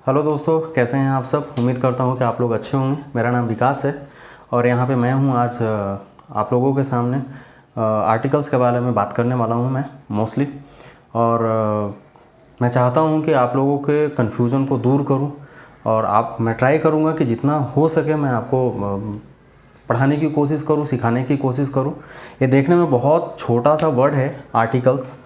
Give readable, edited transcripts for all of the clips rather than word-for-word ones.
Hello दोस्तों, कैसे हैं आप सब। उम्मीद करता हूं कि आप लोग अच्छे होंगे। मेरा नाम विकास है और यहां पे मैं हूं आज आप लोगों के सामने आर्टिकल्स के बारे में बात करने वाला हूं मैं मोस्टली। और मैं चाहता हूं कि आप लोगों के कन्फ्यूज़न को दूर करूं और मैं ट्राई करूंगा कि जितना हो सके मैं आपको पढ़ाने की कोशिश करूं, सिखाने की कोशिश करूं। ये देखने में बहुत छोटा सा वर्ड है आर्टिकल्स,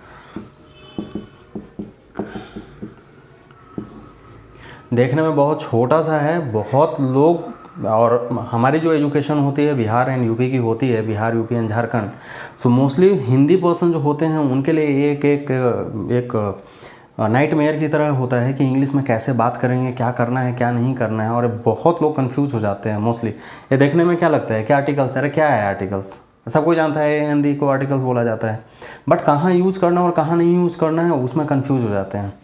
देखने में बहुत छोटा सा है। बहुत लोग, और हमारी जो एजुकेशन होती है बिहार एंड यूपी की होती है, Bihar UP and Jharkhand, so mostly Hindi person जो होते हैं उनके लिए एक नाइटमेयर की तरह होता है कि इंग्लिश में कैसे बात करेंगे, क्या करना है क्या नहीं करना है। और बहुत लोग कंफ्यूज हो जाते हैं मोस्टली। ये देखने में क्या लगता है कि आर्टिकल्स, अरे क्या है आर्टिकल्स, सब कोई जानता है हिंदी को आर्टिकल्स बोला जाता है, बट कहाँ यूज़ करना और कहाँ नहीं यूज़ करना है उसमें कंफ्यूज हो जाते हैं।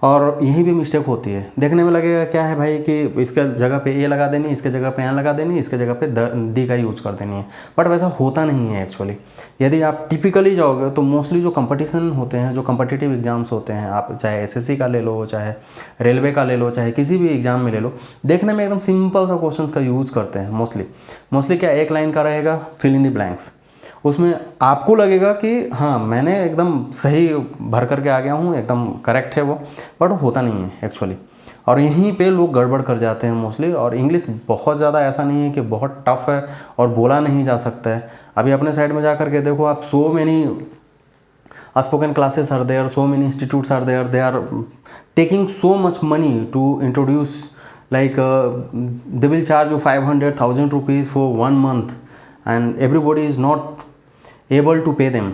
और यही भी मिस्टेक होती है। देखने में लगेगा क्या है भाई कि इसके जगह पे ए लगा देनी, इसके जगह पे एन लगा देनी, इसके जगह पे दी का यूज़ कर देनी है, बट वैसा होता नहीं है एक्चुअली। यदि आप टिपिकली जाओगे तो मोस्टली जो कंपटीशन होते हैं, जो कम्पिटिटिव एग्जाम्स होते हैं, आप चाहे एसएससी का ले लो, चाहे रेलवे का ले लो, चाहे किसी भी एग्ज़ाम में ले लो, देखने में एकदम सिंपल सा क्वेश्चन का यूज़ करते हैं मोस्टली क्या, एक लाइन का रहेगा, फिल इन द ब्लैंक्स। उसमें आपको लगेगा कि हाँ मैंने एकदम सही भर करके आ गया हूँ, एकदम करेक्ट है वो, बट होता नहीं है एक्चुअली। और यहीं पे लोग गड़बड़ कर जाते हैं मोस्टली। और इंग्लिश बहुत ज़्यादा ऐसा नहीं है कि बहुत टफ है और बोला नहीं जा सकता है। अभी अपने साइड में जा कर के देखो आप, so many spoken classes are there, so many institutes are there, they are taking so much money to introduce, like they will charge you 500,000 rupees for 1 month and everybody is not able to pay them.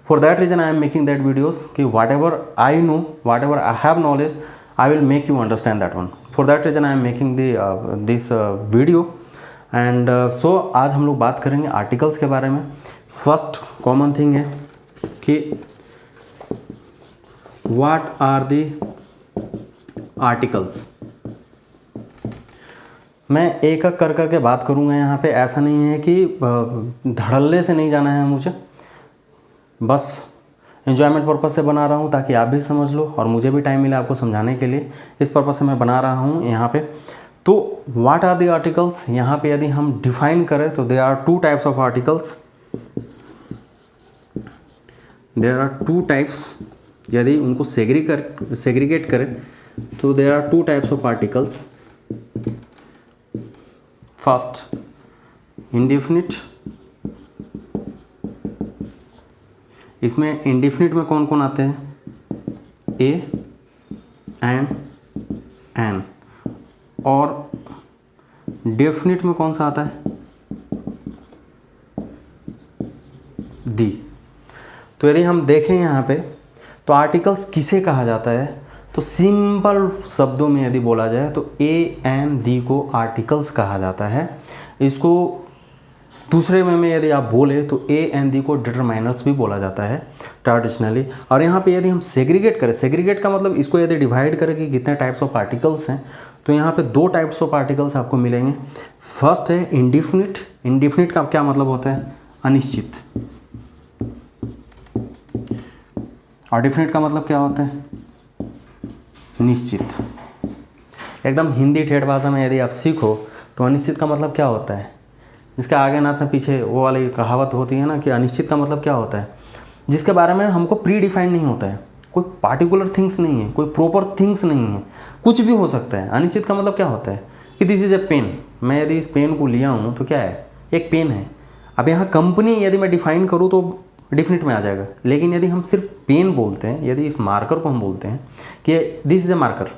For that reason I am making that videos कि whatever I know, whatever I have knowledge, I will make you understand that one. For that reason I am making this video. And so आज हम लोग बात करेंगे articles के बारे में। First common thing है कि what are the articles। मैं एक एक कर करके बात करूंगा यहाँ पे। ऐसा नहीं है कि धड़ल्ले से नहीं जाना है मुझे, बस एन्जॉयमेंट पर्पज़ से बना रहा हूँ ताकि आप भी समझ लो और मुझे भी टाइम मिले आपको समझाने के लिए। इस पर्पज़ से मैं बना रहा हूँ यहाँ पे। तो व्हाट आर द आर्टिकल्स, यहाँ पे यदि हम डिफाइन करें तो there are two types of articles. There are two types, यदि उनको सेग्रीगेट करें तो there are two types of articles. First, indefinite. इसमें इंडेफिनिट में कौन कौन आते हैं, ए एंड एन। और डेफिनिट में कौन सा आता है, दी। तो यदि हम देखें यहाँ पे तो आर्टिकल्स किसे कहा जाता है, तो सिंपल शब्दों में यदि बोला जाए तो ए एन दी को आर्टिकल्स कहा जाता है। इसको दूसरे में यदि आप बोले तो ए एन दी को डिटरमाइनर्स भी बोला जाता है ट्रेडिशनली। और यहाँ पे यदि हम सेग्रीगेट करें, सेग्रीगेट का मतलब इसको यदि डिवाइड करें कि कितने टाइप्स ऑफ आर्टिकल्स हैं, तो यहाँ पे दो टाइप्स ऑफ आर्टिकल्स आपको मिलेंगे। फर्स्ट है इंडिफिनिट। इंडिफिनिट का क्या मतलब होता है, अनिश्चित। और डिफिनिट का मतलब क्या होता है, निश्चित। एकदम हिंदी ठेठ भाषा में यदि आप सीखो तो अनिश्चित का मतलब क्या होता है, इसके आगे ना तो पीछे वो वाली कहावत होती है ना कि अनिश्चित का मतलब क्या होता है, जिसके बारे में हमको प्री डिफाइंड नहीं होता है, कोई पार्टिकुलर थिंग्स नहीं है, कोई प्रॉपर थिंग्स नहीं है, कुछ भी हो सकता है। अनिश्चित का मतलब क्या होता है कि दिस इज़ ए पेन। मैं यदि इस पेन को लिया हूँ तो क्या है, एक पेन है। अब यहाँ कंपनी यदि मैं डिफाइन करूँ तो डिफिनिट में आ जाएगा, लेकिन यदि हम सिर्फ पेन बोलते हैं, यदि इस मार्कर को हम बोलते हैं कि दिस इज़ ए मार्कर।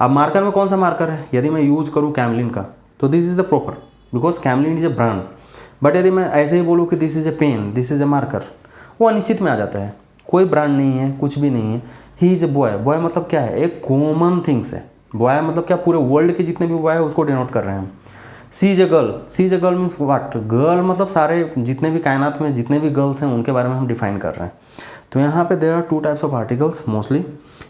अब मार्कर में कौन सा मार्कर है, यदि मैं यूज़ करूँ कैमलिन का तो this is the proper, because Camlin is a brand. But यदि मैं ऐसे ही बोलूँ कि this is a pen, this is a marker, वो अनिश्चित में आ जाता है। कोई ब्रांड नहीं है, कुछ भी नहीं है। ही इज़ ए बॉय। बॉय मतलब क्या है, एक कॉमन थिंग्स है। बॉय मतलब क्या, पूरे वर्ल्ड के जितने भी बॉय है उसको डिनोट कर रहे हैं हम। She is a girl. She is a girl means what, girl मतलब सारे जितने भी कायनात में जितने भी गर्ल्स हैं उनके बारे में हम डिफाइन कर रहे हैं। तो यहाँ पे there are two types of articles mostly.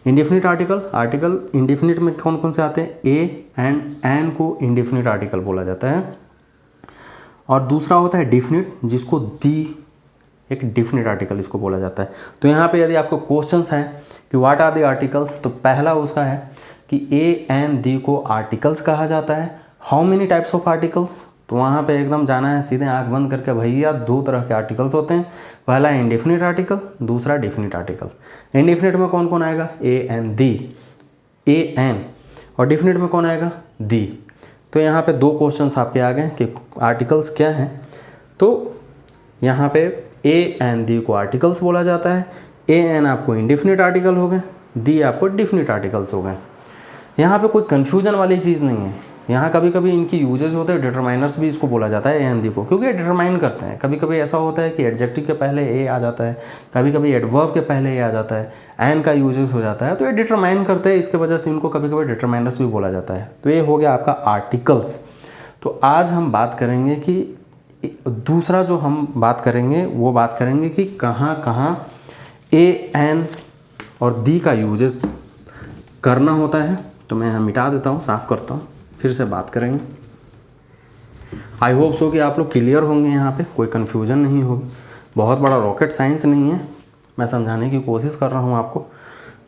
Indefinite article indefinite में कौन कौन से आते हैं, ए एंड एन को इंडेफिनिट आर्टिकल बोला जाता है। और दूसरा होता है डिफिनिट, जिसको दी, एक डिफिनिट आर्टिकल इसको बोला जाता है। तो यहाँ पे यदि आपको क्वेश्चंस हैं कि व्हाट आर द आर्टिकल्स, तो पहला उसका है कि ए एंड दी को आर्टिकल्स कहा जाता है। How many types of articles, तो वहाँ पे एकदम जाना है सीधे आंख बंद करके, भैया दो तरह के आर्टिकल्स होते हैं, पहला इंडेफिनिट आर्टिकल, दूसरा डेफिनिट आर्टिकल। इंडेफिनिट में कौन कौन आएगा, a and the, a an, और डेफिनिट में कौन आएगा, दी। तो यहाँ पे दो क्वेश्चंस आपके आ गए कि आर्टिकल्स क्या हैं। तो यहाँ पे ए एंड दी को आर्टिकल्स बोला जाता है, ए एन आपको इंडेफिनिट आर्टिकल हो गए, दी आपको डेफिनिट आर्टिकल्स हो गए। यहाँ पे कोई कन्फ्यूजन वाली चीज़ नहीं है। यहाँ कभी कभी इनकी यूजेज होते हैं, डिटरमाइनर्स भी इसको बोला जाता है ए एंड दी को, क्योंकि ये डिटरमाइन करते हैं। कभी कभी ऐसा होता है कि एडजेक्टिव के पहले ए आ जाता है, कभी कभी एडवर्ब के पहले ए आ जाता है, एन का यूजेज हो जाता है, तो ये डिटरमाइन करते हैं, इसके वजह से इनको कभी कभी डिटरमाइनर्स भी बोला जाता है। तो ये हो गया आपका आर्टिकल्स। तो आज हम बात करेंगे कि दूसरा जो हम बात करेंगे वो बात करेंगे कि कहाँ कहाँ ए एन और दी का यूजेस करना होता है। तो मैं यहाँ मिटा देता हूँ, साफ़ करता हूँ, फिर से बात करेंगे। आई होप सो कि आप लोग क्लियर होंगे, यहाँ पे कोई कन्फ्यूजन नहीं होगी। बहुत बड़ा रॉकेट साइंस नहीं है, मैं समझाने की कोशिश कर रहा हूँ आपको।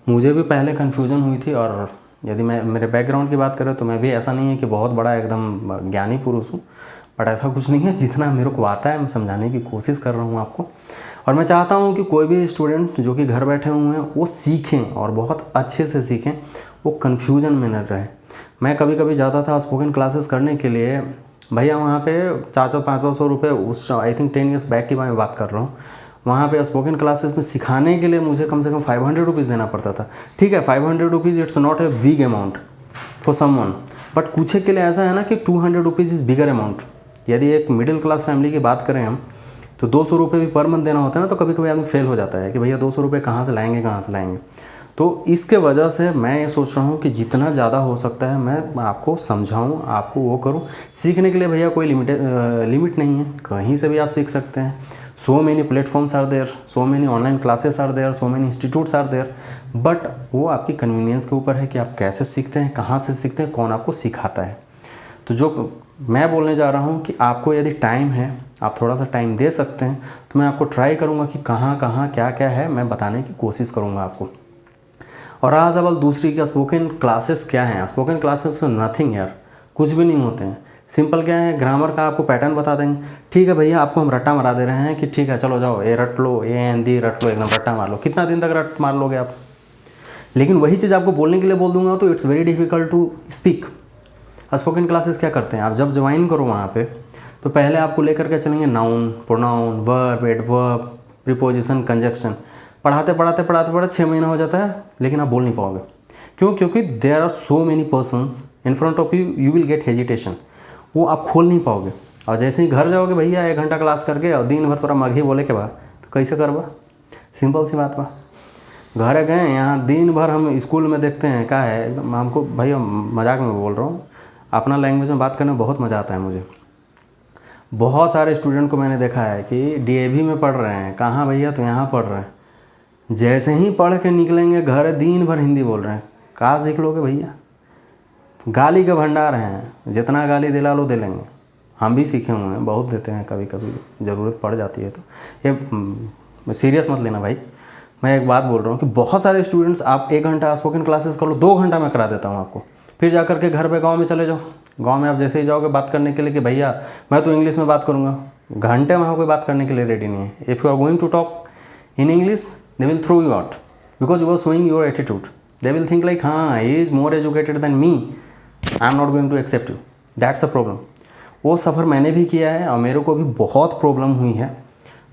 मुझे भी पहले कन्फ्यूजन हुई थी, और यदि मैं मेरे बैकग्राउंड की बात करें तो मैं भी ऐसा नहीं है कि बहुत बड़ा एकदम ज्ञानी पुरुष हूँ, बट ऐसा कुछ नहीं है। जितना मेरे को आता है मैं समझाने की कोशिश कर रहा हूँ आपको। और मैं चाहता हूँ कि कोई भी स्टूडेंट जो कि घर बैठे हुए हैं वो सीखें, और बहुत अच्छे से सीखें, वो कन्फ्यूजन में न रहे। मैं कभी कभी जाता था स्पोकन क्लासेस करने के लिए, भैया वहाँ पे 400-500 रुपये, उस आई थिंक 10 ईयर्स बैक की मैं बात कर रहा हूँ, वहाँ पे स्पोकन क्लासेस में सिखाने के लिए मुझे कम से कम 500 रुपीज़ देना पड़ता था। ठीक है, 500 rupees it's not a big amount for someone, but कुछ के लिए ऐसा है ना कि 200 रुपीज़ इज़ बिगर अमाउंट। यदि एक मिडिल क्लास फैमिली की बात करें हम, तो 200 रुपये भी पर मंथ देना होता है ना, तो कभी कभी आदमी फेल हो जाता है कि भैया 200 रुपये कहाँ से लाएंगे। तो इसके वजह से मैं ये सोच रहा हूँ कि जितना ज़्यादा हो सकता है मैं आपको समझाऊँ, आपको वो करूँ। सीखने के लिए भैया कोई लिमिट नहीं है, कहीं से भी आप सीख सकते हैं। So many platforms are there, so many online classes are there, so many institutes are there, but वो आपकी कन्वीनियंस के ऊपर है कि आप कैसे सीखते हैं, कहाँ से सीखते हैं, कौन आपको सिखाता है। तो जो मैं बोलने जा रहा हूँ कि आपको यदि टाइम है, आप थोड़ा सा टाइम दे सकते हैं, तो मैं आपको ट्राई करूँगा कि कहाँ कहाँ क्या क्या है मैं बताने की कोशिश करूँगा आपको। और आज सवाल दूसरी का, स्पोकन क्लासेस क्या हैं। स्पोकन क्लासेस नथिंग यार, कुछ भी नहीं होते हैं। सिंपल क्या है, ग्रामर का आपको पैटर्न बता देंगे। ठीक है भैया, आपको हम रट्टा मारा दे रहे हैं कि ठीक है चलो जाओ ए रट लो, ए एन दी रट लो, एकदम रट्टा मार लो। कितना दिन तक रट मार लोगे आप? लेकिन वही चीज़ आपको बोलने के लिए बोल दूंगा तो it's very difficult to speak. Spoken classes क्या करते हैं, आप जब ज्वाइन करो वहाँ पे, तो पहले आपको लेकर के चलेंगे noun, pronoun, verb, adverb, preposition, conjunction. पढ़ाते 6 महीना हो जाता है, लेकिन आप बोल नहीं पाओगे। क्यों? क्योंकि there are so many persons in front of you, you will get hesitation, वो आप खोल नहीं पाओगे। और जैसे ही घर जाओगे भैया 1 घंटा क्लास करके और दिन भर थोड़ा मघी बोले के बाद, तो कैसे करवा? सिंपल सी बात बा। घर गए, यहाँ दिन भर हम स्कूल में देखते हैं क्या है, एकदम हमको भैया मजाक में बोल रहा हूँ, अपना लैंग्वेज में बात करने में बहुत मज़ा आता है मुझे। बहुत सारे स्टूडेंट को मैंने देखा है कि डीएवी में पढ़ रहे हैं, कहाँ भैया, तो यहाँ पढ़ रहे हैं। जैसे ही पढ़ के निकलेंगे घर, दिन भर हिंदी बोल रहे हैं। कहाँ सीख लोगे भैया? गाली का भंडार हैं, जितना गाली दिला लो दे लेंगे। हम भी सीखे हुए हैं, बहुत देते हैं, कभी कभी ज़रूरत पड़ जाती है। तो ये सीरियस मत लेना भाई, मैं एक बात बोल रहा हूँ कि बहुत सारे स्टूडेंट्स, आप 1 घंटा स्पोकन क्लासेस कर लो, 2 घंटा मैं करा देता हूँ आपको। फिर जा करके घर पे गांव में चले जाओ, गांव में आप जैसे ही जाओगे बात करने के लिए कि भैया मैं तो इंग्लिश में बात करूँगा, घंटे में कोई बात करने के लिए रेडी नहीं है। If you are going to talk in English, they will throw you out because you are showing your attitude. They will think like हाँ he is more educated than me, I am not going to accept you. That's a problem. वो सफ़र मैंने भी किया है और मेरे को भी बहुत प्रॉब्लम हुई है।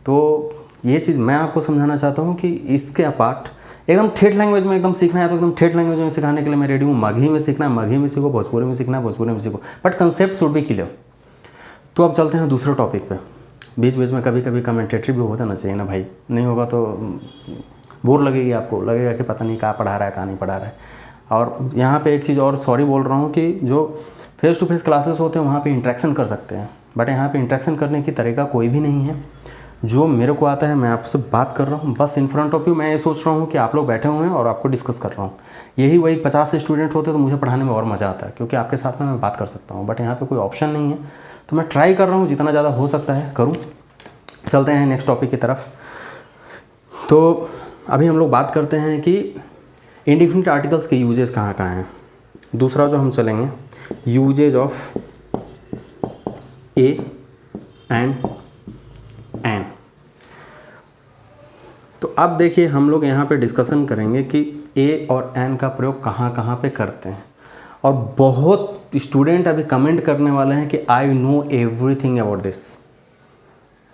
तो ये चीज़ मैं आपको समझाना चाहता हूँ कि इसके अपार्ट एकदम ठेठ लैंग्वेज में एकदम सीखना है तो एकदम ठेठ लैंग्वेज में सिखाने के लिए मैं रेडी हूँ। मगही में सीखना है मगही में सीखो, भोजपुरी में सीखना है भोजपुरी में सीखो, but concept should be clear. तो अब चलते हैं दूसरे टॉपिक पे। बीच बीच में कभी कभी कमेंटेटरी भी हो जाना चाहिए ना भाई, नहीं होगा तो बोर लगेगी, आपको लगेगा कि पता नहीं कहाँ पढ़ा रहा है कहाँ नहीं पढ़ा रहा है। और यहाँ पे एक चीज़ और सॉरी बोल रहा हूँ कि जो फेस टू फेस क्लासेस होते हैं वहाँ पे इंटरेक्शन कर सकते हैं, बट यहाँ पे इंटरेक्शन करने की तरीका कोई भी नहीं है। जो मेरे को आता है मैं आपसे बात कर रहा हूँ बस इन फ्रंट ऑफ यू। मैं ये सोच रहा हूँ कि आप लोग बैठे हुए हैं और आपको डिस्कस कर रहा हूँ। यही वही 50 स्टूडेंट होते तो मुझे पढ़ाने में और मज़ा आता है, क्योंकि आपके साथ में मैं बात कर सकता हूँ, बट यहाँ पे कोई ऑप्शन नहीं है। तो मैं ट्राई कर रहा हूँ जितना ज़्यादा हो सकता है करूँ। चलते हैं नेक्स्ट टॉपिक की तरफ। तो अभी हम लोग बात करते हैं कि इंडिफिनिट आर्टिकल्स के यूजेस कहाँ कहाँ हैं। दूसरा जो हम चलेंगे, uses of a and an. तो अब देखिए हम लोग यहाँ पे डिस्कशन करेंगे कि ए और एन का प्रयोग कहाँ कहाँ पे करते हैं। और बहुत स्टूडेंट अभी कमेंट करने वाले हैं कि I know everything about this.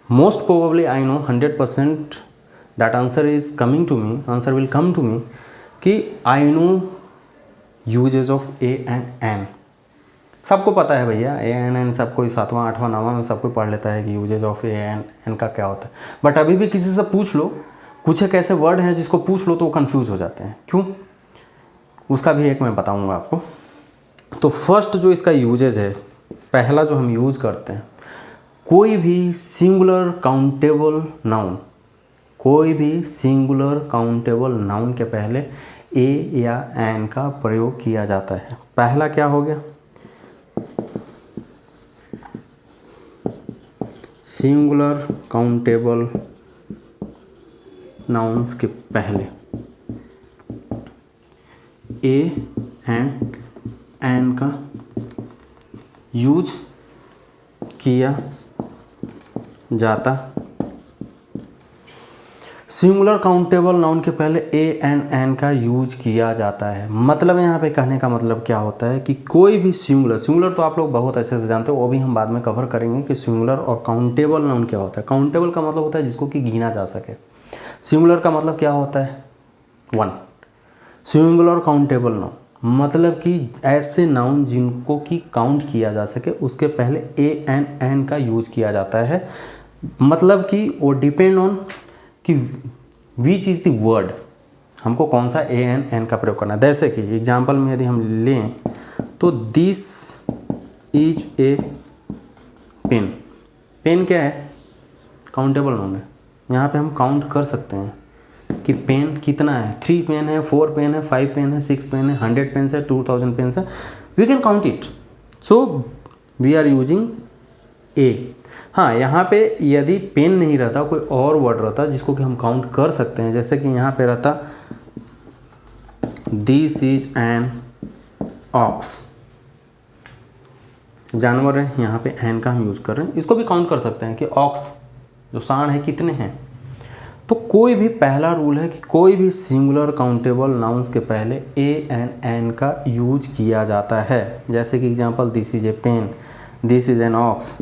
Most probably I know 100% that answer is coming to me, answer will come to me कि I know usages of a and an. सबको पता है भैया, ए एन एन सबको 7वां 8वां 9वां में सबको पढ़ लेता है कि uses of a an an का क्या होता है। बट अभी भी किसी से पूछ लो, कुछ एक ऐसे वर्ड हैं जिसको पूछ लो तो वो कन्फ्यूज़ हो जाते हैं। क्यों? उसका भी एक मैं बताऊंगा आपको। तो फर्स्ट जो इसका यूजेज है, पहला जो हम यूज़ करते हैं, कोई भी सिंगुलर काउंटेबल नाउन, कोई भी सिंगुलर काउंटेबल नाउन के पहले ए या एन का प्रयोग किया जाता है। पहला क्या हो गया? सिंगुलर काउंटेबल नाउन्स के पहले ए एंड एन का यूज किया जाता। सिंगुलर काउंटेबल नाउन के पहले ए एंड एन का यूज किया जाता है। मतलब यहाँ पे कहने का मतलब क्या होता है कि कोई भी सिंगुलर तो आप लोग बहुत अच्छे से जानते हो, वो भी हम बाद में कवर करेंगे कि सिंगुलर और काउंटेबल नाउन क्या होता है। काउंटेबल का मतलब होता है जिसको कि गिना जा सके। सिंगुलर का मतलब क्या होता है? 1। सिंगुलर काउंटेबल नाउन मतलब कि ऐसे नाउन जिनको कि काउंट किया जा सके, उसके पहले ए एंड एन का यूज किया जाता है। मतलब कि वो डिपेंड ऑन कि विच इज़ द वर्ड, हमको कौन सा ए एन एन का प्रयोग करना है। जैसे कि एग्जाम्पल में यदि हम लें तो this is a pen. Pen क्या है? काउंटेबल नाउन है। यहाँ पे हम काउंट कर सकते हैं कि पेन कितना है। 3 पेन है, 4 पेन है, 5 पेन है, 6 पेन है, 100 पेन्स है, 2000 पेन्स है। We can count it. So we are using a. हाँ, यहाँ पे यदि पेन नहीं रहता, कोई और वर्ड रहता जिसको कि हम काउंट कर सकते हैं, जैसे कि यहाँ पे रहता दिस इज एन ऑक्स, जानवर है, यहाँ पे एन का हम यूज कर रहे हैं। इसको भी काउंट कर सकते हैं कि ऑक्स जो सांड है कितने हैं। तो कोई भी पहला रूल है कि कोई भी सिंगुलर काउंटेबल नाउन्स के पहले ए एंड एन का यूज किया जाता है। जैसे कि example, this is a pen, this is an ox,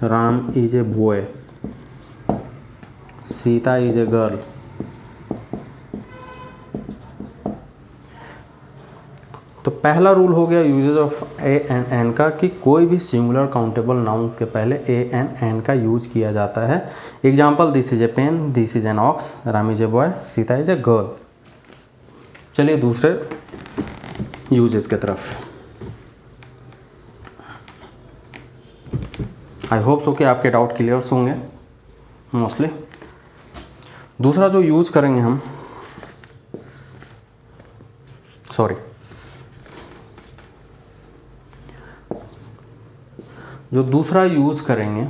Ram is a boy, Sita is a girl. तो पहला रूल हो गया usages of a and an का कि कोई भी सिंगुलर काउंटेबल नाउन्स के पहले ए एंड एन का यूज किया जाता है। Example, this is a pen, this is an ox, Ram is a boy, Sita is a girl. चलिए दूसरे यूजेस के तरफ। आई होप सो कि आपके डाउट क्लियर होंगे मोस्टली। दूसरा जो यूज करेंगे हम, जो दूसरा यूज करेंगे,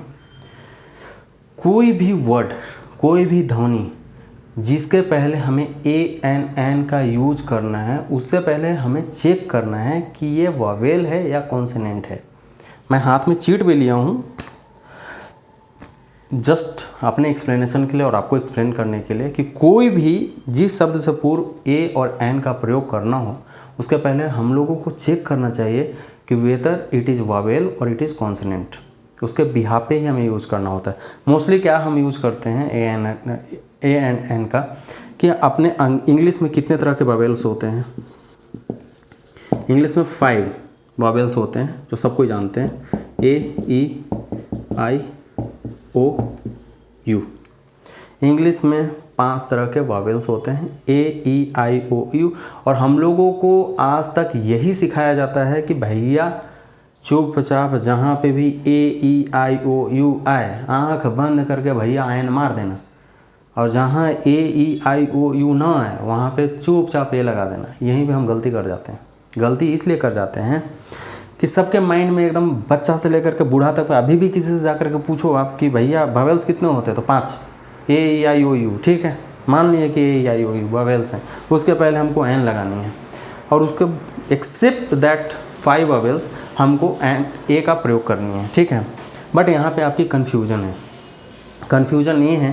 कोई भी वर्ड, कोई भी ध्वनि जिसके पहले हमें ए एन एन का यूज करना है, उससे पहले हमें चेक करना है कि ये वॉवेल है या कॉन्सोनेंट है। मैं हाथ में चीट भी लिया हूँ जस्ट अपने एक्सप्लेनेशन के लिए और आपको एक्सप्लेन करने के लिए कि कोई भी जिस शब्द से पूर्व ए और एन का प्रयोग करना हो, उसके पहले हम लोगों को चेक करना चाहिए कि वेदर इट इज़ वॉवेल और इट इज़ कॉन्सोनेंट। उसके बिहाफ पे ही हमें यूज़ करना होता है। मोस्टली क्या हम यूज़ करते हैं ए एंड एन का, कि अपने इंग्लिश में कितने तरह के वॉवेल्स होते हैं। इंग्लिश में 5 वॉवेल्स होते हैं जो सबको जानते हैं, ए ई आई ओ यू। इंग्लिश में 5 तरह के वॉवेल्स होते हैं, ए ई आई ओ यू। और हम लोगों को आज तक यही सिखाया जाता है कि भैया चुपचाप जहाँ पे भी ए ई आई ओ यू आए, आँख बंद करके भैया आयन मार देना, और जहाँ ए ई आई ओ यू ना आए वहाँ पे चुपचाप ए लगा देना। यहीं पे हम गलती कर जाते हैं। गलती इसलिए कर जाते हैं कि सबके माइंड में एकदम बच्चा से लेकर के बूढ़ा तक, अभी भी किसी से जाकर के पूछो आप कि भैया वॉवेल्स कितने होते हैं, तो 5, ए ई आई ओ यू, ठीक है, मान लिए कि ए ई आई ओ यू वॉवेल्स हैं। उसके पहले हमको एन लगानी है, और उसके एक्सेप्ट दैट 5 वॉवेल्स हमको ए का प्रयोग करनी है, ठीक है। बट यहाँ पे आपकी कन्फ्यूजन है। कन्फ्यूजन ये है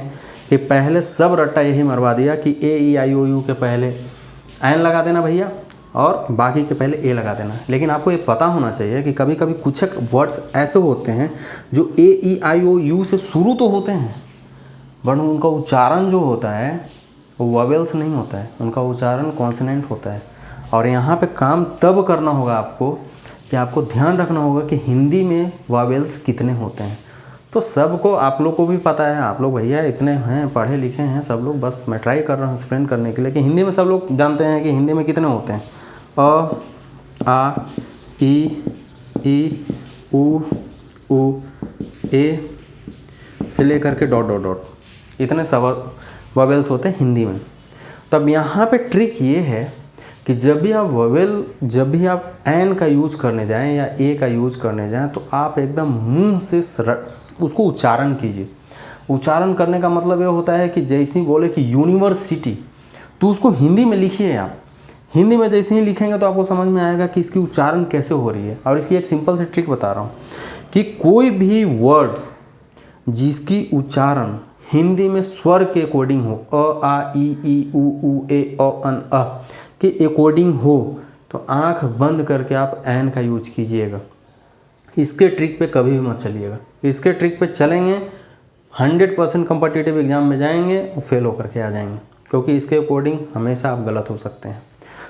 कि पहले सब रट्टा यही मरवा दिया कि ए ई आई ओ यू के पहले एन लगा देना भैया और बाकी के पहले ए लगा देना। लेकिन आपको ये पता होना चाहिए कि कभी कभी कुछ वर्ड्स ऐसे होते हैं जो ए ई आई ओ यू से शुरू तो होते हैं, बट उनका उच्चारण जो होता है वो वॉवेल्स नहीं होता है, उनका उच्चारण कॉन्सोनेंट होता है। और यहाँ पे काम तब करना होगा आपको कि आपको ध्यान रखना होगा कि हिंदी में वॉवेल्स कितने होते हैं। तो सबको, आप लोग को भी पता है, आप लोग भैया इतने हैं पढ़े लिखे हैं सब लोग, बस मैं ट्राई कर रहा हूँ एक्सप्लेन करने के लिए कि हिंदी में सब लोग जानते हैं कि हिंदी में कितने होते हैं। अ, आ, ई, उ, ए से लेकर के डॉट डॉट डॉट, इतने सब वॉवेल्स होते हैं हिंदी में। तब यहाँ पे ट्रिक ये है कि जब भी आप एन का यूज करने जाएं या ए का यूज करने जाएं तो आप एकदम मुंह से उसको उच्चारण कीजिए। उच्चारण करने का मतलब ये होता है कि जैसे ही बोले कि यूनिवर्सिटी, तो उसको हिंदी में लिखिए। आप हिंदी में जैसे ही लिखेंगे तो आपको समझ में आएगा कि इसकी उच्चारण कैसे हो रही है। और इसकी एक सिंपल सी ट्रिक बता रहा हूँ कि कोई भी वर्ड जिसकी उच्चारण हिंदी में स्वर के अकॉर्डिंग हो, अ आ ई उ ए औ अन अ के अकॉर्डिंग हो, तो आंख बंद करके आप एन का यूज कीजिएगा। इसके ट्रिक पे कभी भी मत चलिएगा। इसके ट्रिक पे चलेंगे 100% कॉम्पिटिटिव एग्जाम में जाएंगे और फेल होकर के आ जाएंगे, क्योंकि इसके अकॉर्डिंग हमेशा आप गलत हो सकते हैं।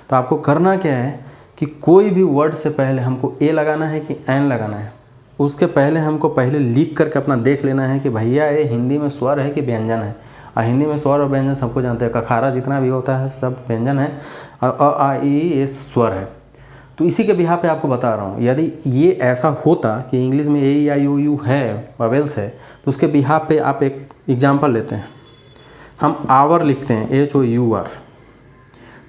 तो आपको करना क्या है कि कोई भी वर्ड से पहले हमको ए लगाना है कि एन लगाना है, उसके पहले हमको पहले लिख करके अपना देख लेना है कि भैया ये हिंदी में स्वर है कि व्यंजन है। और हिंदी में स्वर और व्यंजन सबको जानते हैं, कखारा जितना भी होता है सब व्यंजन है और अ आ ई ये स्वर है। तो इसी के बिहार पे आपको बता रहा हूँ, यदि ये ऐसा होता कि इंग्लिश में ए ई आई ओ यू है, वॉवेल्स है, तो उसके बिहार पे आप एक एग्जांपल लेते हैं। हम आवर लिखते हैं HOUR,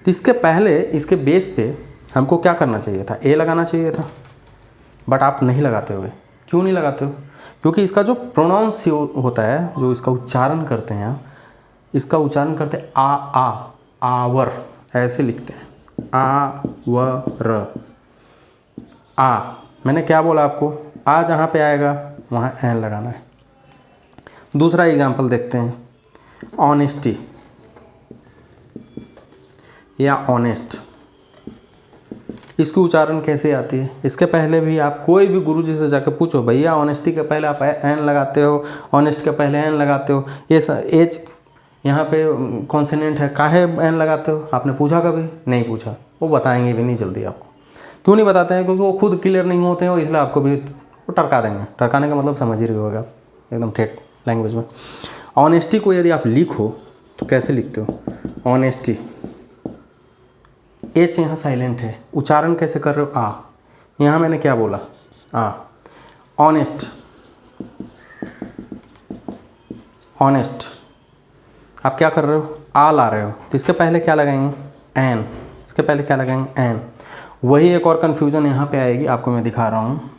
तो इसके पहले इसके बेस पे हमको क्या करना चाहिए था, ए लगाना चाहिए था, बट आप नहीं लगाते हो। क्यों नहीं लगाते हो? क्योंकि इसका जो प्रोनाउंस होता है, जो इसका उच्चारण करते हैं आप, इसका उच्चारण करते हैं आवर, ऐसे लिखते हैं आवर। आ, मैंने क्या बोला आपको, आ जहाँ पे आएगा वहाँ एन लगाना है। दूसरा एग्जांपल देखते हैं, ऑनेस्टी या ऑनेस्ट, इसकी उच्चारण कैसे आती है? इसके पहले भी आप कोई भी गुरुजी से जाकर पूछो, भैया ऑनेस्टी के पहले आप एन लगाते हो, ऑनेस्ट के पहले एन लगाते हो, ये एच यहाँ पे कॉन्सोनेंट है, काहे एन लगाते हो? आपने पूछा कभी? नहीं पूछा। वो बताएंगे भी नहीं जल्दी आपको। क्यों नहीं बताते हैं? क्योंकि वो खुद क्लियर नहीं होते हैं और इसलिए आपको भी वो टरका देंगे। टरकाने का मतलब समझ ही रहे होगा आप एकदम ठेठ लैंग्वेज में। ऑनेस्टी को यदि आप लिखो तो कैसे लिखते हो? ऑनेस्टी, एच यहाँ साइलेंट है, उच्चारण कैसे कर रहे हो? आ, यहाँ मैंने क्या बोला? आ। ऑनेस्ट, ऑनेस्ट, आप क्या कर रहे हो? आ ला रहे हो, तो इसके पहले क्या लगाएंगे? एन। इसके पहले क्या लगाएंगे? एन। वही एक और कन्फ्यूजन यहाँ पे आएगी, आपको मैं दिखा रहा हूँ।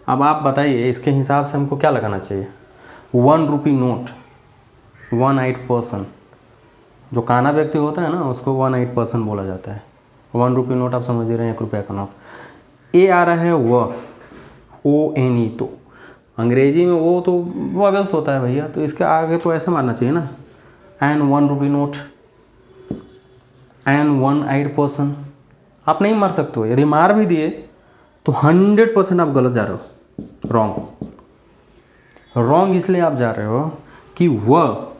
अब आप बताइए इसके हिसाब से हमको क्या लगाना चाहिए? 1 रुपी नोट, 1/8 पर्सन, जो काना व्यक्ति होता है ना उसको 1/8 पर्सन बोला जाता है। 1 रुपी नोट आप समझ ही रहे हैं, 1 रुपया का नोट। ए आ रहा है ONE, तो अंग्रेजी में वो तो वॉवेल्स होता है भैया, तो इसके आगे तो ऐसा मारना चाहिए ना, an 1 rupee note, an 1/8 person. आप नहीं मार सकते हो, यदि मार भी दिए तो 100% आप गलत जा रहे हो, रॉन्ग इसलिए आप जा रहे हो कि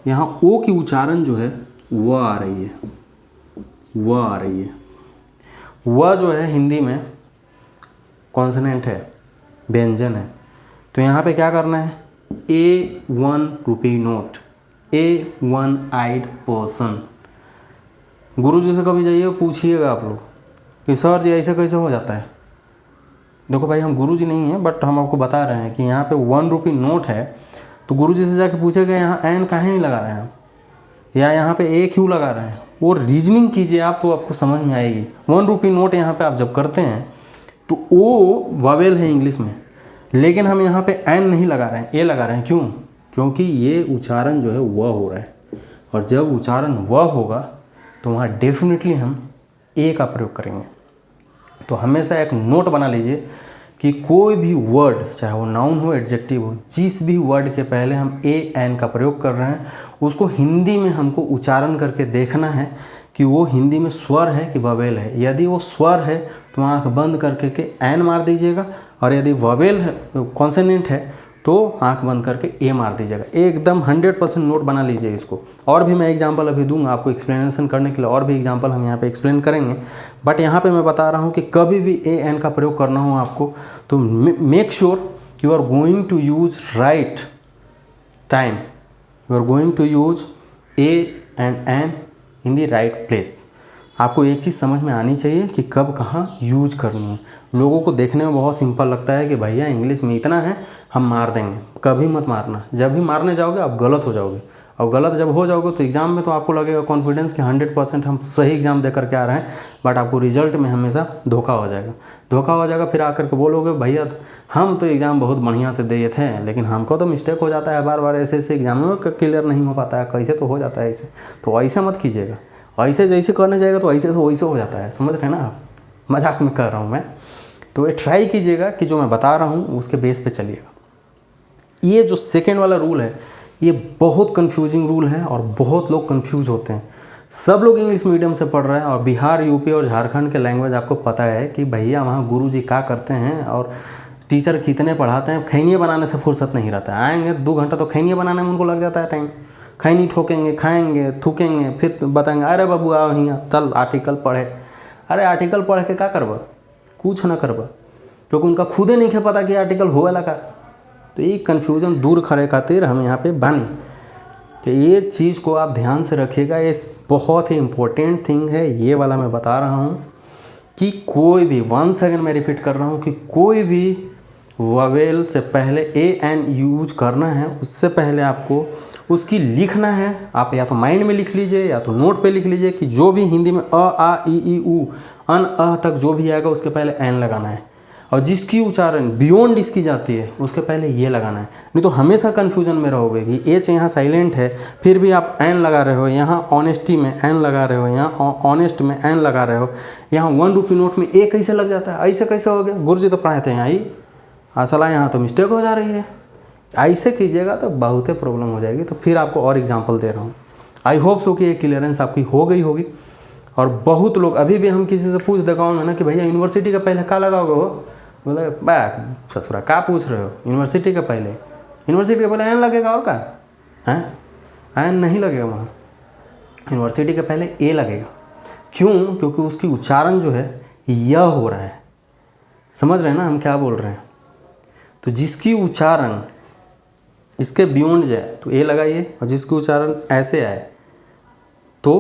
यहाँ ओ की उच्चारण जो है आ रही है, आ रही है। जो है हिंदी में कॉन्सोनेंट है, व्यंजन है। तो यहाँ पे क्या करना है? ए 1 रुपी नोट, ए 1/8 पर्सन। गुरु जी से कभी जाइए पूछिएगा आप लोग कि सर जी ऐसे कैसे हो जाता है। देखो भाई, हम गुरुजी नहीं हैं, बट हम आपको बता रहे हैं कि यहाँ पे 1 रुपी नोट है, तो गुरुजी से जाके पूछेगा यहाँ एन काहे नहीं लगा रहे हैं, या यहाँ पे ए क्यों लगा रहे हैं, वो रीजनिंग कीजिए आप तो आपको समझ में आएगी। 1 रुपये नोट यहाँ पे आप जब करते हैं तो ओ वावेल है इंग्लिश में, लेकिन हम यहाँ पे एन नहीं लगा रहे हैं, ए लगा रहे हैं। क्यों? क्योंकि ये उच्चारण जो है वह हो रहा है, और जब उच्चारण वह होगा तो वहाँ डेफिनेटली हम ए का प्रयोग करेंगे। तो हमेशा एक नोट बना लीजिए कि कोई भी वर्ड, चाहे वो नाउन हो एडजेक्टिव हो, जिस भी वर्ड के पहले हम ए एन का प्रयोग कर रहे हैं उसको हिंदी में हमको उच्चारण करके देखना है कि वो हिंदी में स्वर है कि ववेल है। यदि वो स्वर है तो आँख बंद करके के एन मार दीजिएगा, और यदि ववेल है, कॉन्सोनेंट है, तो आंख बंद करके ए मार दीजिएगा। एकदम 100% नोट बना लीजिए इसको। और भी मैं एग्जांपल अभी दूंगा आपको एक्सप्लेनेशन करने के लिए, और भी एग्जांपल हम यहाँ पे एक्सप्लेन करेंगे, बट यहाँ पे मैं बता रहा हूँ कि कभी भी ए एन का प्रयोग करना हो आपको तो make sure you are going to use right time, you are going to use a and an in the right place. आपको एक चीज़ समझ में आनी चाहिए कि कब कहाँ यूज करनी है। लोगों को देखने में बहुत सिंपल लगता है कि भैया इंग्लिश में इतना है हम मार देंगे। कभी मत मारना। जब भी मारने जाओगे आप गलत हो जाओगे, और गलत जब हो जाओगे तो एग्ज़ाम में तो आपको लगेगा कॉन्फिडेंस कि 100% हम सही एग्ज़ाम दे करके आ रहे हैं, बट आपको रिजल्ट में हमेशा धोखा हो जाएगा। धोखा हो जाएगा, फिर आकर के बोलोगे भैया हम तो एग्ज़ाम बहुत बढ़िया से दिए थे, लेकिन हमको तो मिस्टेक हो जाता है बार बार, ऐसे ऐसे एग्जाम में क्लियर नहीं हो पाता है, कैसे तो हो जाता है ऐसे। तो ऐसे मत कीजिएगा, ऐसे जैसे करने जाएगा तो ऐसे तो वैसे हो जाता है। समझ रहे हैं ना आप? मजाक में कर रहा हूँ मैं। तो ये ट्राई कीजिएगा कि जो मैं बता रहा हूँ उसके बेस पे चलिएगा। ये जो सेकेंड वाला रूल है ये बहुत कंफ्यूजिंग रूल है, और बहुत लोग कंफ्यूज होते हैं। सब लोग इंग्लिश मीडियम से पढ़ रहे हैं, और बिहार, यूपी और झारखंड के लैंग्वेज आपको पता है कि भैया वहाँ गुरुजी क्या करते हैं और टीचर कितने पढ़ाते हैं। खैनिया बनाने से फुर्सत नहीं रहता है। आएंगे 2 घंटा तो खैनिया बनाने में उनको लग जाता है टाइम। खैनी ठोकेंगे, खाएंगे, थूकेंगे, फिर बताएंगे अरे बाबू आओ यहाँ चल आर्टिकल पढ़े। अरे आर्टिकल पढ़ के क्या करबा? कुछ ना करबा, क्योंकि उनका खुदे नहीं खे पता कि आर्टिकल होवे लगा। तो ये कन्फ्यूजन दूर करे खातिर हम यहाँ पे बानी। तो ये चीज़ को आप ध्यान से रखिएगा, ये बहुत ही इम्पोर्टेंट थिंग है। ये वाला मैं बता रहा हूँ कि कोई भी, 1 सेकेंड मैं रिपीट कर रहा हूँ कि कोई भी ववेल से पहले ए एन यूज करना है, उससे पहले आपको उसकी लिखना है। आप या तो माइंड में लिख लीजिए या तो नोट पे लिख लीजिए कि जो भी हिंदी में अ आ ई ऊ अन अ तक जो भी आएगा उसके पहले एन लगाना है, और जिसकी उच्चारण बियॉन्ड इसकी जाती है उसके पहले ये लगाना है। नहीं तो हमेशा कन्फ्यूजन में रहोगे कि एच यहाँ साइलेंट है फिर भी आप एन लगा रहे हो, यहाँ ऑनेस्टी में एन लगा रहे हो, यहाँ ऑनेस्ट में एन लगा रहे हो, यहाँ 1 रुपये नोट में ए कैसे लग जाता है? ऐसे कैसे हो गया? गुरुजी तो पढ़ाए थे यहाँ ही, असला यहाँ तो मिस्टेक हो जा रही है। ऐसे कीजिएगा तो बहुत ही प्रॉब्लम हो जाएगी। तो फिर आपको और एग्जांपल दे रहा हूँ। आई होप सो कि ये क्लियरेंस आपकी हो गई होगी। और बहुत लोग अभी भी, हम किसी से पूछ देखा हूँ ना कि भैया यूनिवर्सिटी का पहले क्या लगाओगे हो, बोले बा ससुरा क्या पूछ रहे हो, यूनिवर्सिटी का पहले, यूनिवर्सिटी का पहले एन लगेगा और क्या है? एन नहीं लगेगा वहाँ, यूनिवर्सिटी के पहले ए लगेगा। क्यों? क्योंकि उसकी उच्चारण जो है यह हो रहा है। समझ रहे हैं ना हम क्या बोल रहे हैं? तो जिसकी उच्चारण इसके बियॉन्ड जाए तो ए लगाइए, और जिसकी उच्चारण ऐसे आए तो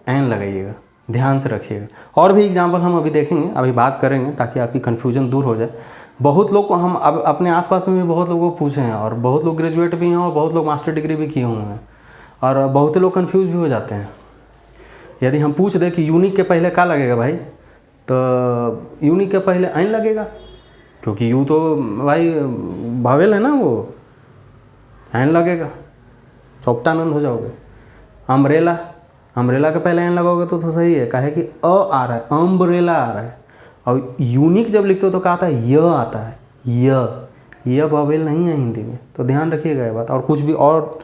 एन लगाइएगा। ध्यान से रखिएगा। और भी एग्जाम्पल हम अभी देखेंगे, अभी बात करेंगे ताकि आपकी कन्फ्यूजन दूर हो जाए। बहुत लोग को हम अब अपने आसपास में भी बहुत लोगों को पूछे हैं, और बहुत लोग ग्रेजुएट भी हैं और बहुत लोग मास्टर डिग्री भी किए हुए हैं, और बहुत लोग कन्फ्यूज भी हो जाते हैं। यदि हम पूछ दें कि यूनिक के पहले क्या लगेगा भाई, तो यूनिक के पहले एन लगेगा, क्योंकि यू तो भाई भावेल है ना, वो एन लगेगा, चौपटानंद हो जाओगे। अम्ब्रेला, अम्ब्रेला के पहले एन लगाओगे तो सही है, काहे कि अ आ रहा है, अम्ब्रेला आ रहा है। और यूनिक जब लिखते हो तो क्या आता है? य आता है, य वावेल नहीं है हिंदी में। तो ध्यान रखिएगा ये बात। और कुछ भी और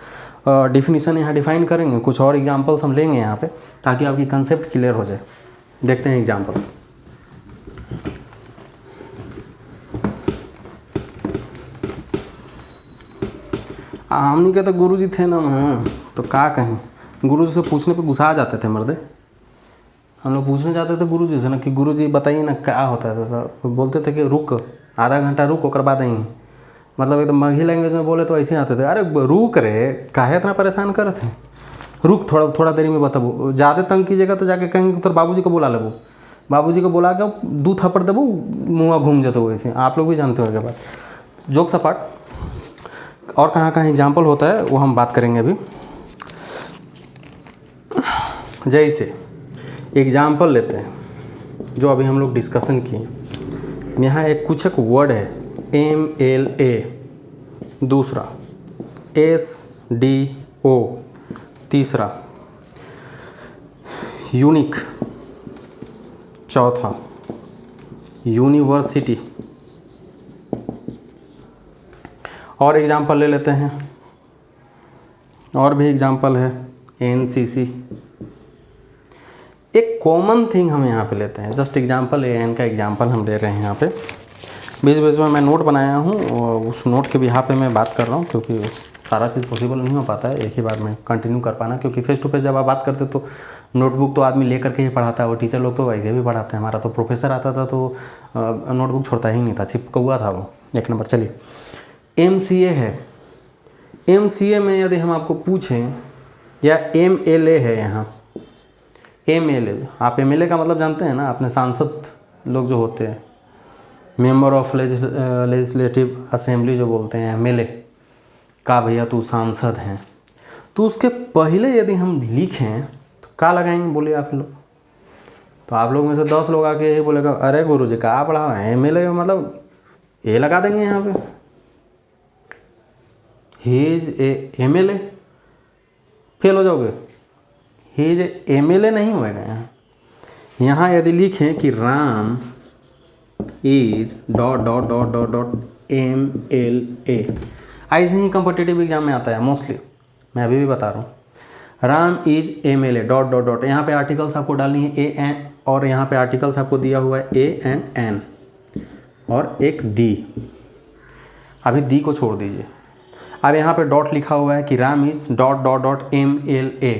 डिफिनीसन यहाँ डिफाइन करेंगे, कुछ और एग्जांपल्स हम लेंगे यहाँ पे, ताकि आपकी कंसेप्ट क्लियर हो जाए। देखते हैं एग्जांपल। हमने कहते गुरुजी थे ना वहाँ, तो क्या कहें, गुरुजी से पूछने पे गुस्सा आ जाते थे मर्दे। हम लोग पूछने जाते थे गुरुजी से ना कि गुरुजी बताइए ना क्या होता था, तो बोलते थे कि रुक, आधा घंटा रुक, ओकर बाद आई। मतलब एकदम मगही लैंग्वेज में बोले तो ऐसे आते थे, अरे रुक रे, काहे इतना परेशान कर थे, रुक थोड़ा देरी में बताबू। ज़्यादा तंग कीजिएगा तो जाके कहेंगे तो बाबूजी को बुला लेबू, बाबूजी को बुला के 2 थप्पड़ देबू, मुँह घूम जाते वैसे। आप लोग भी जानते हो बात, जोक सपाट। और कहाँ एग्जाम्पल होता है वो हम बात करेंगे अभी। जैसे एग्जाम्पल लेते हैं जो अभी हम लोग डिस्कशन किए। यहाँ एक कुछ एक वर्ड है MLA, दूसरा SDO, तीसरा यूनिक, चौथा यूनिवर्सिटी। और एग्जाम्पल ले लेते हैं, और भी एग्जाम्पल है NCC। एक कॉमन थिंग हम यहाँ पे लेते हैं, जस्ट एग्जाम्पल AN का एग्जाम्पल हम ले रहे हैं यहाँ पे। बीच बीच में मैं नोट बनाया हूँ और उस नोट के बिहाफ पे मैं बात कर रहा हूँ, क्योंकि सारा चीज़ पॉसिबल नहीं हो पाता है एक ही बार में कंटिन्यू कर पाना, क्योंकि फेस टू फेस जब आप बात करते तो नोटबुक तो आदमी लेकर के ही पढ़ाता है, और टीचर लोग तो वैसे भी पढ़ाते हैं। हमारा तो प्रोफेसर आता था तो नोटबुक छोड़ता ही नहीं था, चिपका था वो 1 नंबर। चलिए MCA है। MCA में यदि हम आपको पूछें, या MLA है यहाँ, MLA, आप MLA का मतलब जानते हैं ना, अपने सांसद लोग जो होते हैं, मेंबर ऑफ लेजिस्लेटिव असेंबली जो बोलते हैं, MLA का भैया तू सांसद हैं। तो उसके पहले यदि हम लिखें तो क्या लगाएंगे, बोलिए आप लोग। तो आप लोग में से 10 लोग आके यही बोलेगा, अरे गुरुजी कहाँ पढ़ा हुआ है, MLA मतलब ये लगा देंगे यहाँ पे, he is a MLA। Fail हो जाओगे, ही इज ए MLA नहीं होएगा यहाँ। यहाँ यदि लिखें कि Ram is dot dot dot dot dot MLA, ऐसे ही कॉम्पिटिटिव एग्जाम में आता है मोस्टली, मैं अभी भी बता रहा हूँ। Ram is MLA dot dot dot, यहाँ पे आर्टिकल्स आपको डालनी है AN, और यहाँ पे आर्टिकल्स आपको दिया हुआ है A and N, और एक दी, अभी दी को छोड़ दीजिए। अब यहाँ पे डॉट लिखा हुआ है कि Ram is dot dot dot MLA,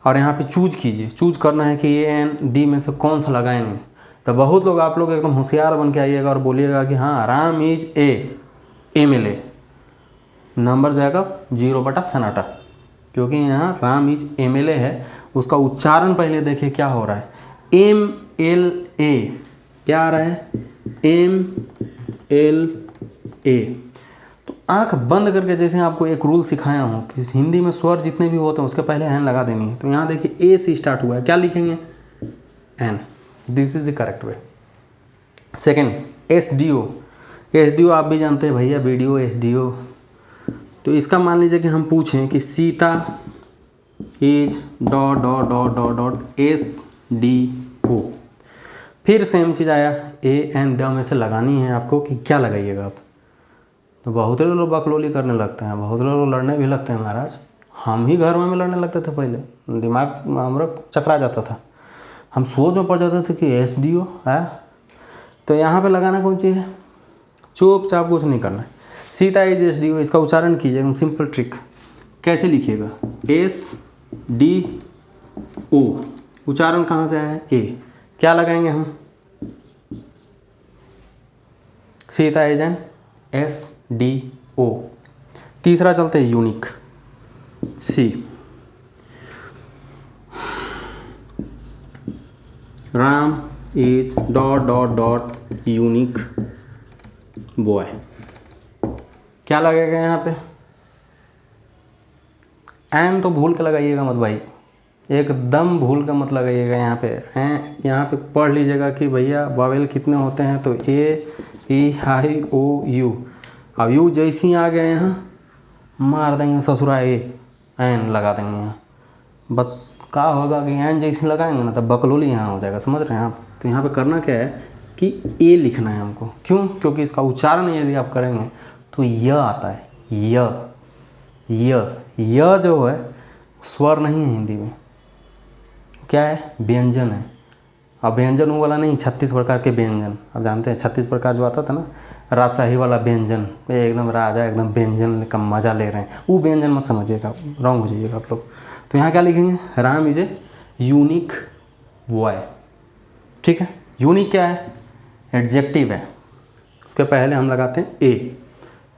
और यहाँ पे चूज कीजिए, चूज करना है कि AN दी में से कौन सा लगाएंगे। तो बहुत लोग, आप लोग एकदम होशियार बन के आइएगा और बोलिएगा कि हाँ राम इज MLA, नंबर जाएगा 0/सन्नाटा, क्योंकि यहाँ राम इज MLA है। उसका उच्चारण पहले देखिए क्या हो रहा है, MLA, क्या आ रहा है MLA। तो आंख बंद करके, जैसे आपको एक रूल सिखाया हूँ कि हिंदी में स्वर जितने भी होते हैं उसके पहले एन लगा देनी है। तो यहाँ देखिए A से स्टार्ट हुआ है, क्या लिखेंगे an, this is the correct way. Second SDO आप भी जानते हैं भैया, वीडियो SDO। तो इसका मान लीजिए कि हम पूछें कि Sita is dot dot dot dot dot SDO, फिर सेम चीज़ आया AN द में से लगानी है आपको कि क्या लगाइएगा आप। तो बहुत लोग बकलोली करने लगते हैं, बहुत लोग लड़ने भी लगते हैं महाराज। हम ही घर में लड़ने लगते थे पहले, दिमाग हमारा चकरा जाता था, हम सोच में पड़ जाते थे कि SDO है। तो यहाँ पे लगाना कौन चीज़ है, चुपचाप कुछ नहीं करना है। सीता इज SDO, इसका उच्चारण कीजिएगा, सिंपल ट्रिक। कैसे लिखिएगा, SDO, उच्चारण कहाँ से आया है A, क्या लगाएंगे हम, सीता इज एन SDO। तीसरा चलते हैं unique, C, Ram is dot dot dot unique boy, क्या लगेगा यहाँ पे, एन तो भूल के लगाइएगा मत भाई, एकदम भूल के मत लगाइएगा यहाँ पे। यहाँ पे पढ़ लीजिएगा कि भैया वावेल कितने होते हैं, तो A, E, I, O, U। अब यू जैसी आ गए यहाँ मार देंगे ससुरा एन लगा देंगे यहाँ, बस क्या होगा कि एन जैसी लगाएंगे ना तब बकलोली यहाँ हो जाएगा, समझ रहे हैं आप। तो यहाँ पे करना क्या है कि A लिखना है हमको, क्यों, क्योंकि इसका उच्चारण यदि आप करेंगे तो य आता है, य जो है स्वर नहीं है हिंदी में, क्या है, व्यंजन है। अब व्यंजन वो वाला नहीं, 36 प्रकार के व्यंजन, आप जानते हैं 36 प्रकार जो आता था ना, राजशाही वाला व्यंजन, एकदम राजा एकदम व्यंजन का मज़ा ले रहे हैं, वो व्यंजन मत समझिएगा, रॉन्ग हो जाइएगा आप लोग। तो यहाँ क्या लिखेंगे, Ram is a unique boy, ठीक है। यूनिक क्या है, एडजेक्टिव है, उसके पहले हम लगाते हैं A।